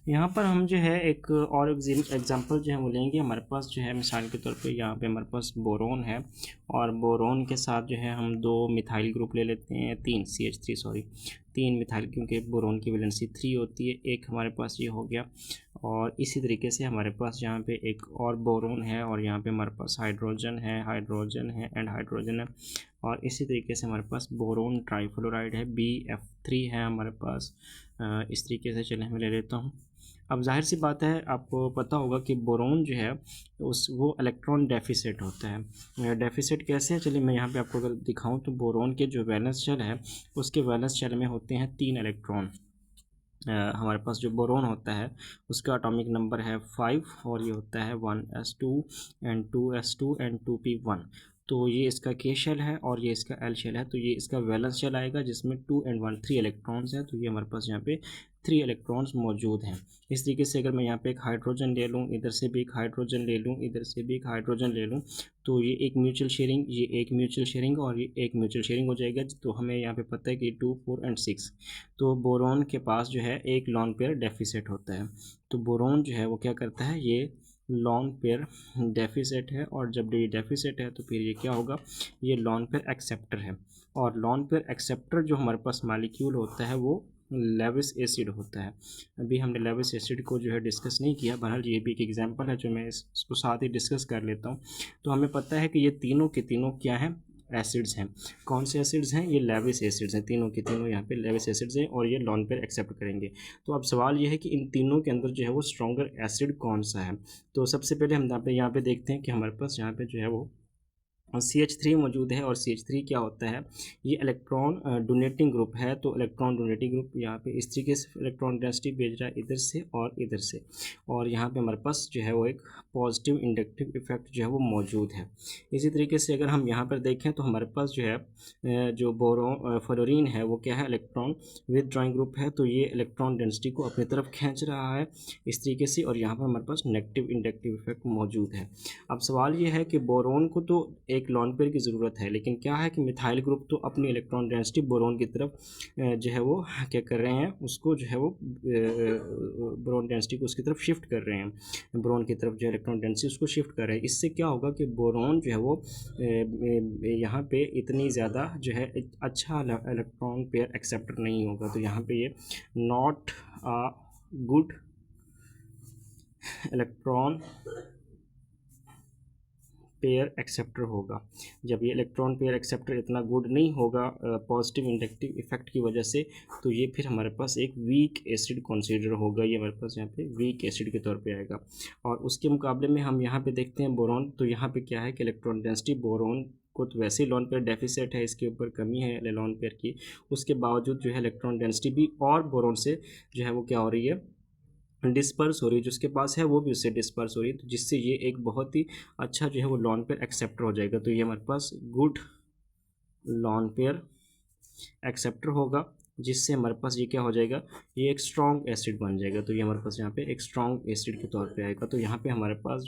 S2: यहाँ पर हम जो है एक और एग्जांपल जो है वो लेंगे। हमारे पास जो है मिसाल के तौर पे यहाँ पे हमारे पास बोरोन है, और बोरोन के साथ जो है हम 2 मिथाइल ग्रुप ले लेते हैं, 3 CH3 सॉरी 3 मिथाइल, क्योंकि बोरोन की वैलेंसी 3 होती है। एक हमारे पास ये हो गया, और इसी तरीके से हमारे पास यहाँ पे एक और बोरोन है, और यहाँ पे हमारे पास हाइड्रोजन है एंड हाइड्रोजन है। और इसी तरीके से हमारे पास बोरोन ट्राईफ्लोराइड है, BF3 है हमारे पास। इस तरीके से चले मैं ले लेता हूँ। अब जाहिर सी बात है, आपको पता होगा कि बोरोन जो है वो इलेक्ट्रॉन डेफिसिट होता है। डेफिसिट कैसे है, चलिए मैं यहाँ पे आपको अगर दिखाऊं तो बोरोन के जो वैलेंस शेल है उसके वैलेंस शेल में होते हैं 3 इलेक्ट्रॉन। हमारे पास जो बोरोन होता है उसका एटॉमिक नंबर है 5, और ये होता है 1s2 and 2s2 and 2p1। तो ये इसका K शेल है और ये इसका L शेल है। तो ये इसका वैलेंस शेल आएगा जिसमें 2 एंड 1 3 इलेक्ट्रॉन्स हैं। तो ये हमारे पास यहाँ पे 3 इलेक्ट्रॉन्स मौजूद हैं। इस तरीके से अगर मैं यहाँ पे एक हाइड्रोजन ले लूँ, इधर से भी एक हाइड्रोजन ले लूँ, इधर से भी एक हाइड्रोजन ले लूँ, तो ये एक म्यूचुअल शेयरिंग, ये एक म्यूचुअल शेयरिंग और ये एक म्यूचुअल शेयरिंग हो जाएगा। तो हमें यहाँ पे पता है कि 2 4 एंड 6। तो बोरोन के पास जो है एक लॉन पेयर डेफिसिट होता है। तो बोरोन जो है वो क्या करता है, ये लॉन पेयर डेफिसिट है, और जब ये डेफिसिट है तो फिर ये क्या होगा, ये लॉन पेयर एक्सेप्टर है। और लॉन पेयर एक्सेप्टर जो हमारे पास मॉलिक्यूल होता है वो लेविस एसिड होता है। अभी हमने लेविस एसिड को जो है डिस्कस नहीं किया, बहरहाल ये भी एक एग्जांपल है जो मैं इसको साथ ही डिस्कस कर लेता हूँ। तो हमें पता है कि ये तीनों के तीनों क्या हैं, एसिड्स हैं। कौन से एसिड्स हैं, ये लेविस एसिड्स हैं, तीनों के तीनों यहाँ पे लेविस एसिड्स हैं, और ये लॉन पेयर एक्सेप्ट करेंगे। तो अब सवाल ये है कि इन तीनों के अंदर जो है वो स्ट्रॉन्गर एसिड कौन सा है। तो सबसे पहले हम यहाँ पे देखते हैं कि हमारे पास यहाँ पे जो है वो CH3 मौजूद है। और CH3 क्या होता है, ये इलेक्ट्रॉन डोनेटिंग ग्रुप है। तो इलेक्ट्रॉन डोनेटिंग ग्रुप यहाँ पे इस तरीके से इलेक्ट्रॉन डेंसिटी भेज रहा है इधर से और इधर से, और यहाँ पे हमारे पास जो है वो एक पॉजिटिव इंडक्टिव इफेक्ट जो है वो मौजूद है। इसी तरीके से अगर हम यहाँ पर देखें तो हमारे पास जो है जो फ्लोरीन है वो क्या है, इलेक्ट्रॉन विदड्रॉइंग ग्रुप है। तो ये इलेक्ट्रॉन डेंसिटी को अपनी तरफ खींच रहा है इस तरीके से, और यहाँ पर हमारे पास नेगेटिव इंडक्टिव इफेक्ट मौजूद है। अब सवाल ये है कि बोरोन को तो एक लॉन पेयर की ज़रूरत है, लेकिन क्या है कि मिथाइल ग्रुप तो अपनी इलेक्ट्रॉन डेंसिटी बोरोन की तरफ जो है वो क्या कर रहे हैं, उसको जो है वो बोरोन डेंसिटी को उसकी तरफ शिफ्ट कर रहे हैं, बोरोन की तरफ जो इलेक्ट्रॉन डेंसिटी उसको शिफ्ट कर रहे हैं। इससे क्या होगा कि बोरोन जो है वो यहाँ पे इतनी ज़्यादा जो है अच्छा इलेक्ट्रॉन पेयर एक्सेप्टर नहीं होगा। तो यहाँ पे ये not a good electron pair acceptor होगा। जब ये इलेक्ट्रॉन पेयर एक्सेप्टर इतना गुड नहीं होगा पॉजिटिव इंडक्टिव इफेक्ट की वजह से, तो ये फिर हमारे पास एक वीक एसिड कंसीडर होगा। ये हमारे पास यहाँ पे वीक एसिड के तौर पे आएगा। और उसके मुकाबले में हम यहाँ पे देखते हैं बोरोन। तो यहाँ पे क्या है कि इलेक्ट्रॉन डेंसिटी बोरोन को तो वैसे ही लॉन पेयर डेफिसिट है, इसके ऊपर कमी है लॉन पेयर की, उसके बावजूद जो है इलेक्ट्रॉन डेंसिटी भी और बोरोन से जो है वो क्या हो रही है, डिस्पर्स हो रही है। जो उसके पास है वो भी उससे डिस्पर्स हो रही है, तो जिससे ये एक बहुत ही अच्छा जो है वो लॉन पेयर एक्सेप्टर हो जाएगा। तो ये हमारे पास गुड लॉन पेयर एक्सेप्टर होगा, जिससे हमारे पास ये क्या हो जाएगा, ये एक स्ट्रॉन्ग एसिड बन जाएगा। तो ये हमारे पास यहाँ पे एक स्ट्रॉन्ग एसिड के तौर पे आएगा। तो यहाँ पे हमारे पास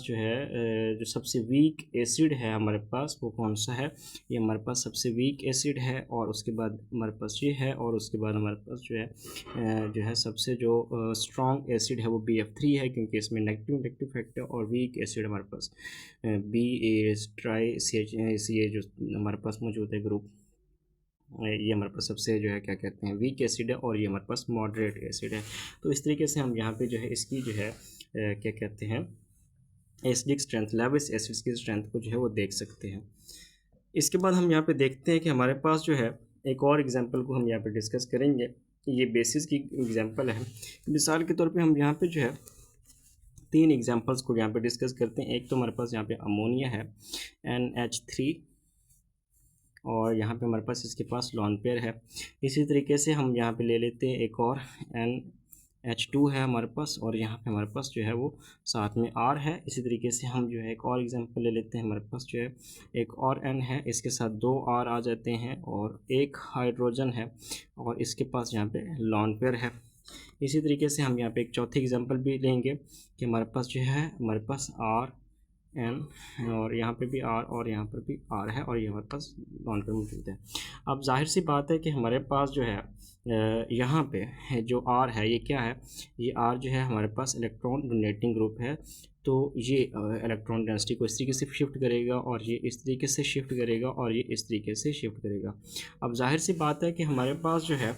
S2: जो है जो सबसे वीक एसिड है हमारे पास वो कौन सा है, ये हमारे पास सबसे वीक एसिड है। और उसके बाद हमारे पास ये है, और उसके बाद हमारे पास जो है सबसे जो स्ट्रॉन्ग एसिड है वो BF3 है, क्योंकि इसमें नेगेटिव इंडक्टिव इफेक्ट है। और वीक एसिड हमारे पास BA जो हमारे पास मौजूद है ग्रुप, ये हमारे पास सबसे जो है क्या कहते हैं वीक एसिड है, और ये हमारे पास मॉडरेट एसिड है। तो इस तरीके से हम यहाँ पे जो है इसकी जो है क्या कहते हैं एसिडिक स्ट्रेंथ, लेविस एसिड्स की स्ट्रेंथ को जो है वो देख सकते हैं। इसके बाद हम यहाँ पे देखते हैं कि हमारे पास जो है एक और एग्जांपल को हम यहाँ पे डिस्कस करेंगे। ये बेसिस की एग्जांपल है। मिसाल के तौर पे हम यहाँ पे जो है तीन एग्जांपल्स को यहाँ पे डिस्कस करते हैं। एक तो हमारे पास यहाँ पे अमोनिया है NH3, और यहाँ पे हमारे पास इसके पास लॉन पेयर है। इसी तरीके से हम यहाँ पे ले लेते हैं एक और NH2 है हमारे पास, और यहाँ पे हमारे पास जो है वो साथ में R है। इसी तरीके से हम जो है एक और एग्जांपल ले लेते हैं। हमारे पास जो है एक और N है, इसके साथ 2 R आ जाते हैं, और एक हाइड्रोजन है, और इसके पास यहाँ पे लॉन पेयर है। इसी तरीके से हम यहाँ पे एक चौथी एग्जांपल भी लेंगे कि हमारे पास जो है हमारे पास RN, और यहाँ पे भी R और यहाँ पर भी R है, और ये हमारे पास लॉन पेयर मौजूद है। अब जाहिर सी बात है कि हमारे पास जो है यहाँ पे जो R है ये क्या है, ये R जो है हमारे पास इलेक्ट्रॉन डोनेटिंग ग्रुप है। तो ये इलेक्ट्रॉन डेंसिटी को इस तरीके से शिफ्ट करेगा, और ये इस तरीके से शिफ्ट करेगा, और ये इस तरीके से शिफ्ट करेगा। अब जाहिर सी बात है कि हमारे पास जो है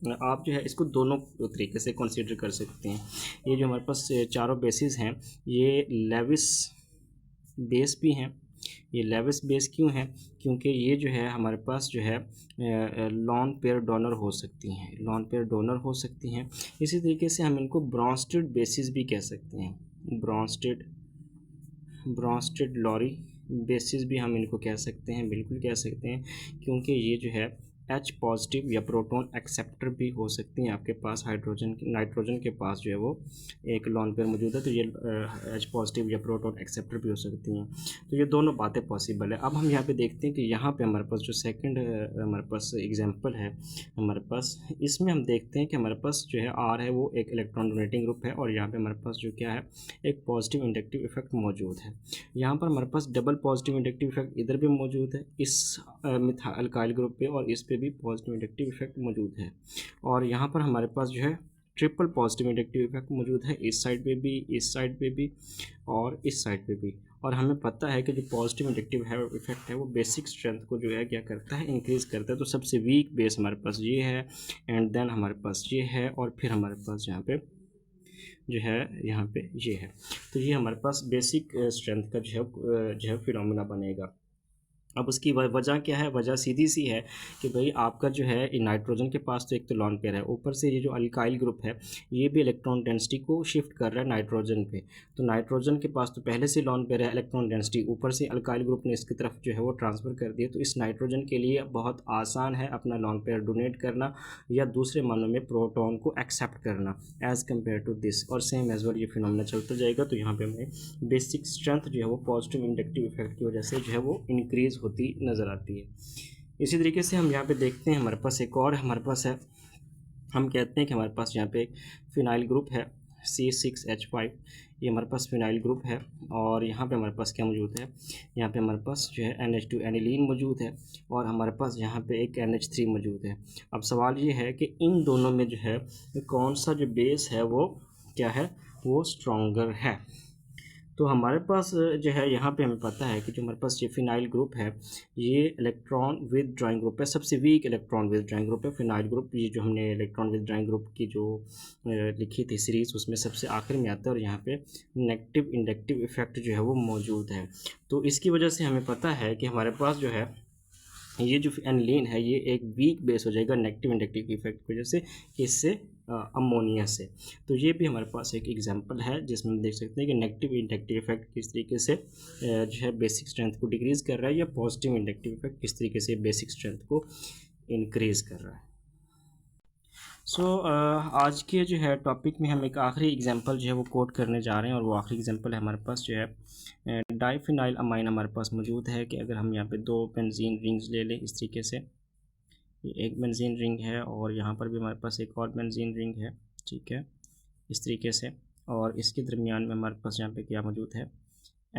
S2: आप जो है इसको दोनों तरीके से कंसीडर कर सकते हैं। ये जो हमारे पास चारों बेसिस हैं ये लेविस बेस भी हैं। ये लेविस बेस क्यों है, क्योंकि ये जो है हमारे पास जो है लॉन पेयर डोनर हो सकती हैं, लॉन पेयर डोनर हो सकती हैं। इसी तरीके से हम इनको ब्रॉन्स्टेड बेसिस भी कह सकते हैं, ब्रॉन्स्टेड लॉरी बेसिस भी हम इनको कह सकते हैं, बिल्कुल कह सकते हैं, क्योंकि ये जो है H पॉजिटिव या प्रोटॉन एक्सेप्टर भी हो सकती हैं। आपके पास नाइट्रोजन के पास जो है वो एक लॉन पेयर मौजूद है, तो ये H पॉजिटिव या प्रोटॉन एक्सेप्टर भी हो सकती हैं। तो ये दोनों बातें पॉसिबल है। अब हम यहाँ पे देखते हैं कि यहाँ पे हमारे पास जो सेकंड हमारे पास एग्जांपल है हमारे पास, इसमें हम देखते हैं कि हमारे पास जो है R है वो एक इलेक्ट्रॉन डोनेटिंग ग्रुप है, और यहाँ पे हमारे पास जो क्या है एक पॉजिटिव इंडक्टिव इफेक्ट मौजूद है। यहाँ पर हमारे पास डबल पॉजिटिव इंडक्टिव इफेक्ट इधर भी मौजूद है इस अल्काइल ग्रुप पे, और इस पे भी पॉजिटिव इंडक्टिव इफेक्ट मौजूद है। और यहाँ पर हमारे पास जो है ट्रिपल पॉजिटिव इंडक्टिव इफेक्ट मौजूद है, इस साइड पे भी, इस साइड पे भी, और इस साइड पे भी। और हमें पता है कि जो पॉजिटिव इंडक्टिव इफेक्ट है वो बेसिक स्ट्रेंथ को जो है क्या करता है, इंक्रीज़ करता है। तो सबसे वीक बेस हमारे पास ये है, एंड देन हमारे पास ये है, और फिर हमारे पास यहाँ पे जो है यहाँ पे ये है। तो ये हमारे पास बेसिक स्ट्रेंथ का जो है फिनोमेना बनेगा। अब उसकी वजह क्या है, वजह सीधी सी है कि भाई आपका जो है नाइट्रोजन के पास तो एक तो लॉन पेयर है, ऊपर से ये जो अल्काइल ग्रुप है ये भी इलेक्ट्रॉन डेंसिटी को शिफ्ट कर रहा है नाइट्रोजन पे। तो नाइट्रोजन के पास तो पहले से लॉन पेयर है, इलेक्ट्रॉन डेंसिटी ऊपर से अल्काइल ग्रुप ने इसकी तरफ जो है वो ट्रांसफ़र कर दिया। तो इस नाइट्रोजन के लिए बहुत आसान है अपना लॉन पेयर डोनेट करना, या दूसरे मानों में प्रोटॉन को एक्सेप्ट करना एज़ कम्पेयर टू दिस, और सेम एज वेल ये फिनोमेना चलता जाएगा। तो यहाँ पर हमें बेसिक स्ट्रेंथ जो है वो पॉजिटिव इंडक्टिव इफेक्ट की वजह से जो है वो इंक्रीज़ होती नज़र आती है। इसी तरीके से हम यहाँ पे देखते हैं हमारे पास एक और हमारे पास है, हम कहते हैं कि हमारे पास यहाँ पे एक फिनाइल ग्रुप है C6H5, ये हमारे पास फिनाइल ग्रुप है। और यहाँ पे हमारे पास क्या मौजूद है, यहाँ पे हमारे पास जो है NH2 एनिलीन मौजूद है, और हमारे पास यहाँ पे एक NH3 मौजूद है। अब सवाल ये है कि इन दोनों में जो है कौन सा जो बेस है वो क्या है, वो स्ट्रॉन्गर है। तो हमारे पास जो है यहाँ पे हमें पता है कि जो हमारे पास ये फिनाइल ग्रुप है ये इलेक्ट्रॉन विदड्रॉइंग ग्रुप है, सबसे वीक इलेक्ट्रॉन विदड्रॉइंग ग्रुप है फिनाइल ग्रुप। ये जो हमने इलेक्ट्रॉन विदड्रॉइंग ग्रुप की जो लिखी थी सीरीज़ उसमें सबसे आखिर में आता है, और यहाँ पे नेगेटिव इंडक्टिव इफेक्ट जो है वो मौजूद है। तो इसकी वजह से हमें पता है कि हमारे पास जो है ये जो एनिलीन है ये एक वीक बेस हो जाएगा नेगेटिव इंडक्टिव इफेक्ट की वजह से, किससे, अमोनिया से। तो ये भी हमारे पास एक एग्जांपल है जिसमें हम देख सकते हैं कि नेगेटिव इंडक्टिव इफेक्ट किस तरीके से जो है बेसिक स्ट्रेंथ को डिक्रीज़ कर रहा है, या पॉजिटिव इंडक्टिव इफेक्ट किस तरीके से बेसिक स्ट्रेंथ को इंक्रीज़ कर रहा है। आज के जो है टॉपिक में हम एक आखिरी एग्जांपल जो है वो कोट करने जा रहे हैं, और वो आखिरी एग्जांपल है हमारे पास जो है डाइफिनाइल अमाइन हमारे पास मौजूद है। कि अगर हम यहाँ पे 2 बेंजीन रिंग्स ले लें इस तरीके से, ये एक बेंजीन रिंग है, और यहाँ पर भी हमारे पास एक और बेंजीन रिंग है, ठीक है, इस तरीके से। और इसके दरमियान में हमारे पास यहाँ पे क्या मौजूद है,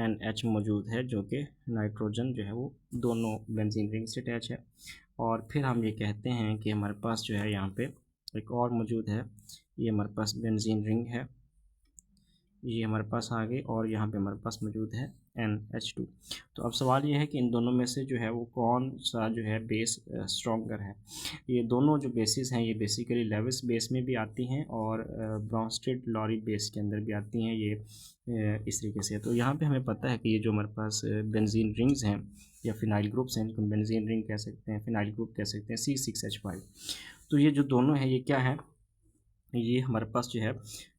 S2: NH मौजूद है, जो कि नाइट्रोजन जो है वो दोनों बेंजीन रिंग से अटैच है। और फिर हम ये कहते हैं कि हमारे पास जो है यहाँ पे एक और मौजूद है, ये हमारे पास बेंजीन रिंग है, ये हमारे पास आ गई, और यहाँ पे हमारे पास मौजूद है NH2। तो अब सवाल ये है कि इन दोनों में से जो है वो कौन सा जो है बेस स्ट्रॉन्गर है। ये दोनों जो बेसिस हैं ये बेसिकली लेविस बेस में भी आती हैं, और ब्रॉन्स्टेड लॉरी बेस के अंदर भी आती हैं, ये इस तरीके से। तो यहाँ पे हमें पता है कि ये जो हमारे पास बेंजीन रिंग्स हैं या फिनाइल ग्रुप्स हैं, जिनको बेंजीन रिंग कह सकते हैं, फिनाइल ग्रुप कह सकते हैं, C6H5। तो ये जो दोनों हैं ये क्या है, ये हमारे पास जो है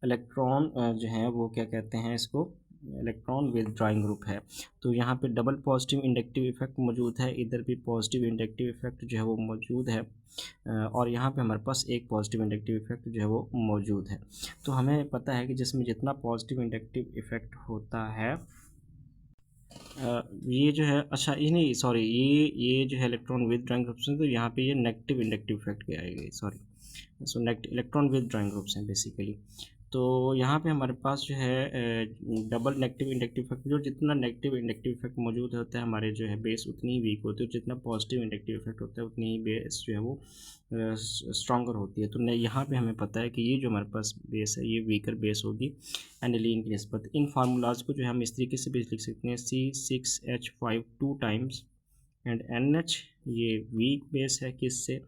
S2: इलेक्ट्रॉन जो है वो क्या कहते हैं इसको, इलेक्ट्रॉन विथड्राइंग ग्रुप है। तो यहाँ पे डबल पॉजिटिव इंडक्टिव इफेक्ट मौजूद है, इधर भी पॉजिटिव इंडक्टिव इफेक्ट जो है वो मौजूद है, और यहाँ पे हमारे पास एक पॉजिटिव इंडक्टिव इफेक्ट जो है वो मौजूद है। तो हमें पता है कि जिसमें जितना पॉजिटिव इंडक्टिव इफेक्ट होता है, ये जो है, अच्छा ये नहीं, सॉरी, ये जो है इलेक्ट्रॉन विद ड्राइंग ग्रुप्स हैं, तो यहाँ पे ये नेगेटिव इंडक्टिव इफेक्ट के आएगा, sorry. So negative electron with drawing groups हैं बेसिकली। तो यहाँ पे हमारे पास जो है डबल नेगेटिव इंडक्टिव इफेक्ट, जो जितना नेगेटिव इंडक्टिव इफेक्ट मौजूद होता है हमारे जो है बेस उतनी ही वीक होती है, जितना पॉजिटिव इंडक्टिव इफेक्ट होता है उतनी ही बेस जो है वो स्ट्रॉन्गर होती है। तो यहाँ पे हमें पता है कि ये जो हमारे पास बेस है ये वीकर बेस होगी एनिलीन की निस्बत। इन फार्मूलाज को जो है हम इस तरीके से भी लिख सकते हैं, C6H5 2 टाइम्स एंड NH, ये वीक बेस है किससे,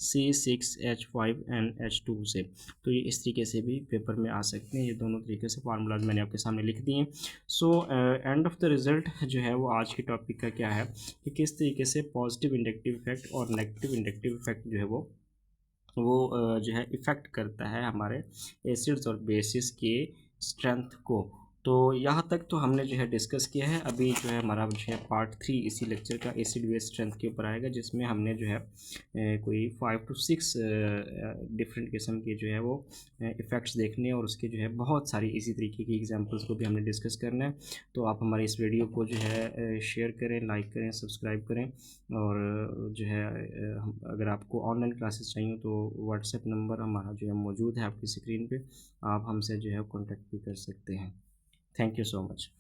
S2: C6H5NH2 से। तो ये इस तरीके से भी पेपर में आ सकते हैं, ये दोनों तरीके से फार्मूलाज मैंने आपके सामने लिख दिए हैं। So end of the result जो है वो आज के टॉपिक का क्या है कि किस तरीके से पॉजिटिव इंडक्टिव इफेक्ट और नेगेटिव इंडक्टिव इफेक्ट जो है वो जो है इफ़ेक्ट करता है हमारे एसिड्स और बेसिस के स्ट्रेंथ को। तो यहाँ तक तो हमने जो है डिस्कस किया है। अभी जो है हमारा जो है पार्ट 3 इसी लेक्चर का एसिड बेस स्ट्रेंथ के ऊपर आएगा, जिसमें हमने जो है कोई 5 to 6 डिफरेंट किस्म के जो है वो इफ़ेक्ट्स देखने हैं, और उसके जो है बहुत सारी इसी तरीके की एग्जांपल्स को भी हमने डिस्कस करना है। तो आप हमारे इस वीडियो को जो है शेयर करें, लाइक करें, सब्सक्राइब करें, और जो है अगर आपको ऑनलाइन क्लासेस चाहिए तो व्हाट्सएप नंबर हमारा जो है मौजूद है आपकी स्क्रीन पे, आप हमसे जो है कॉन्टेक्ट भी कर सकते हैं। Thank you so much.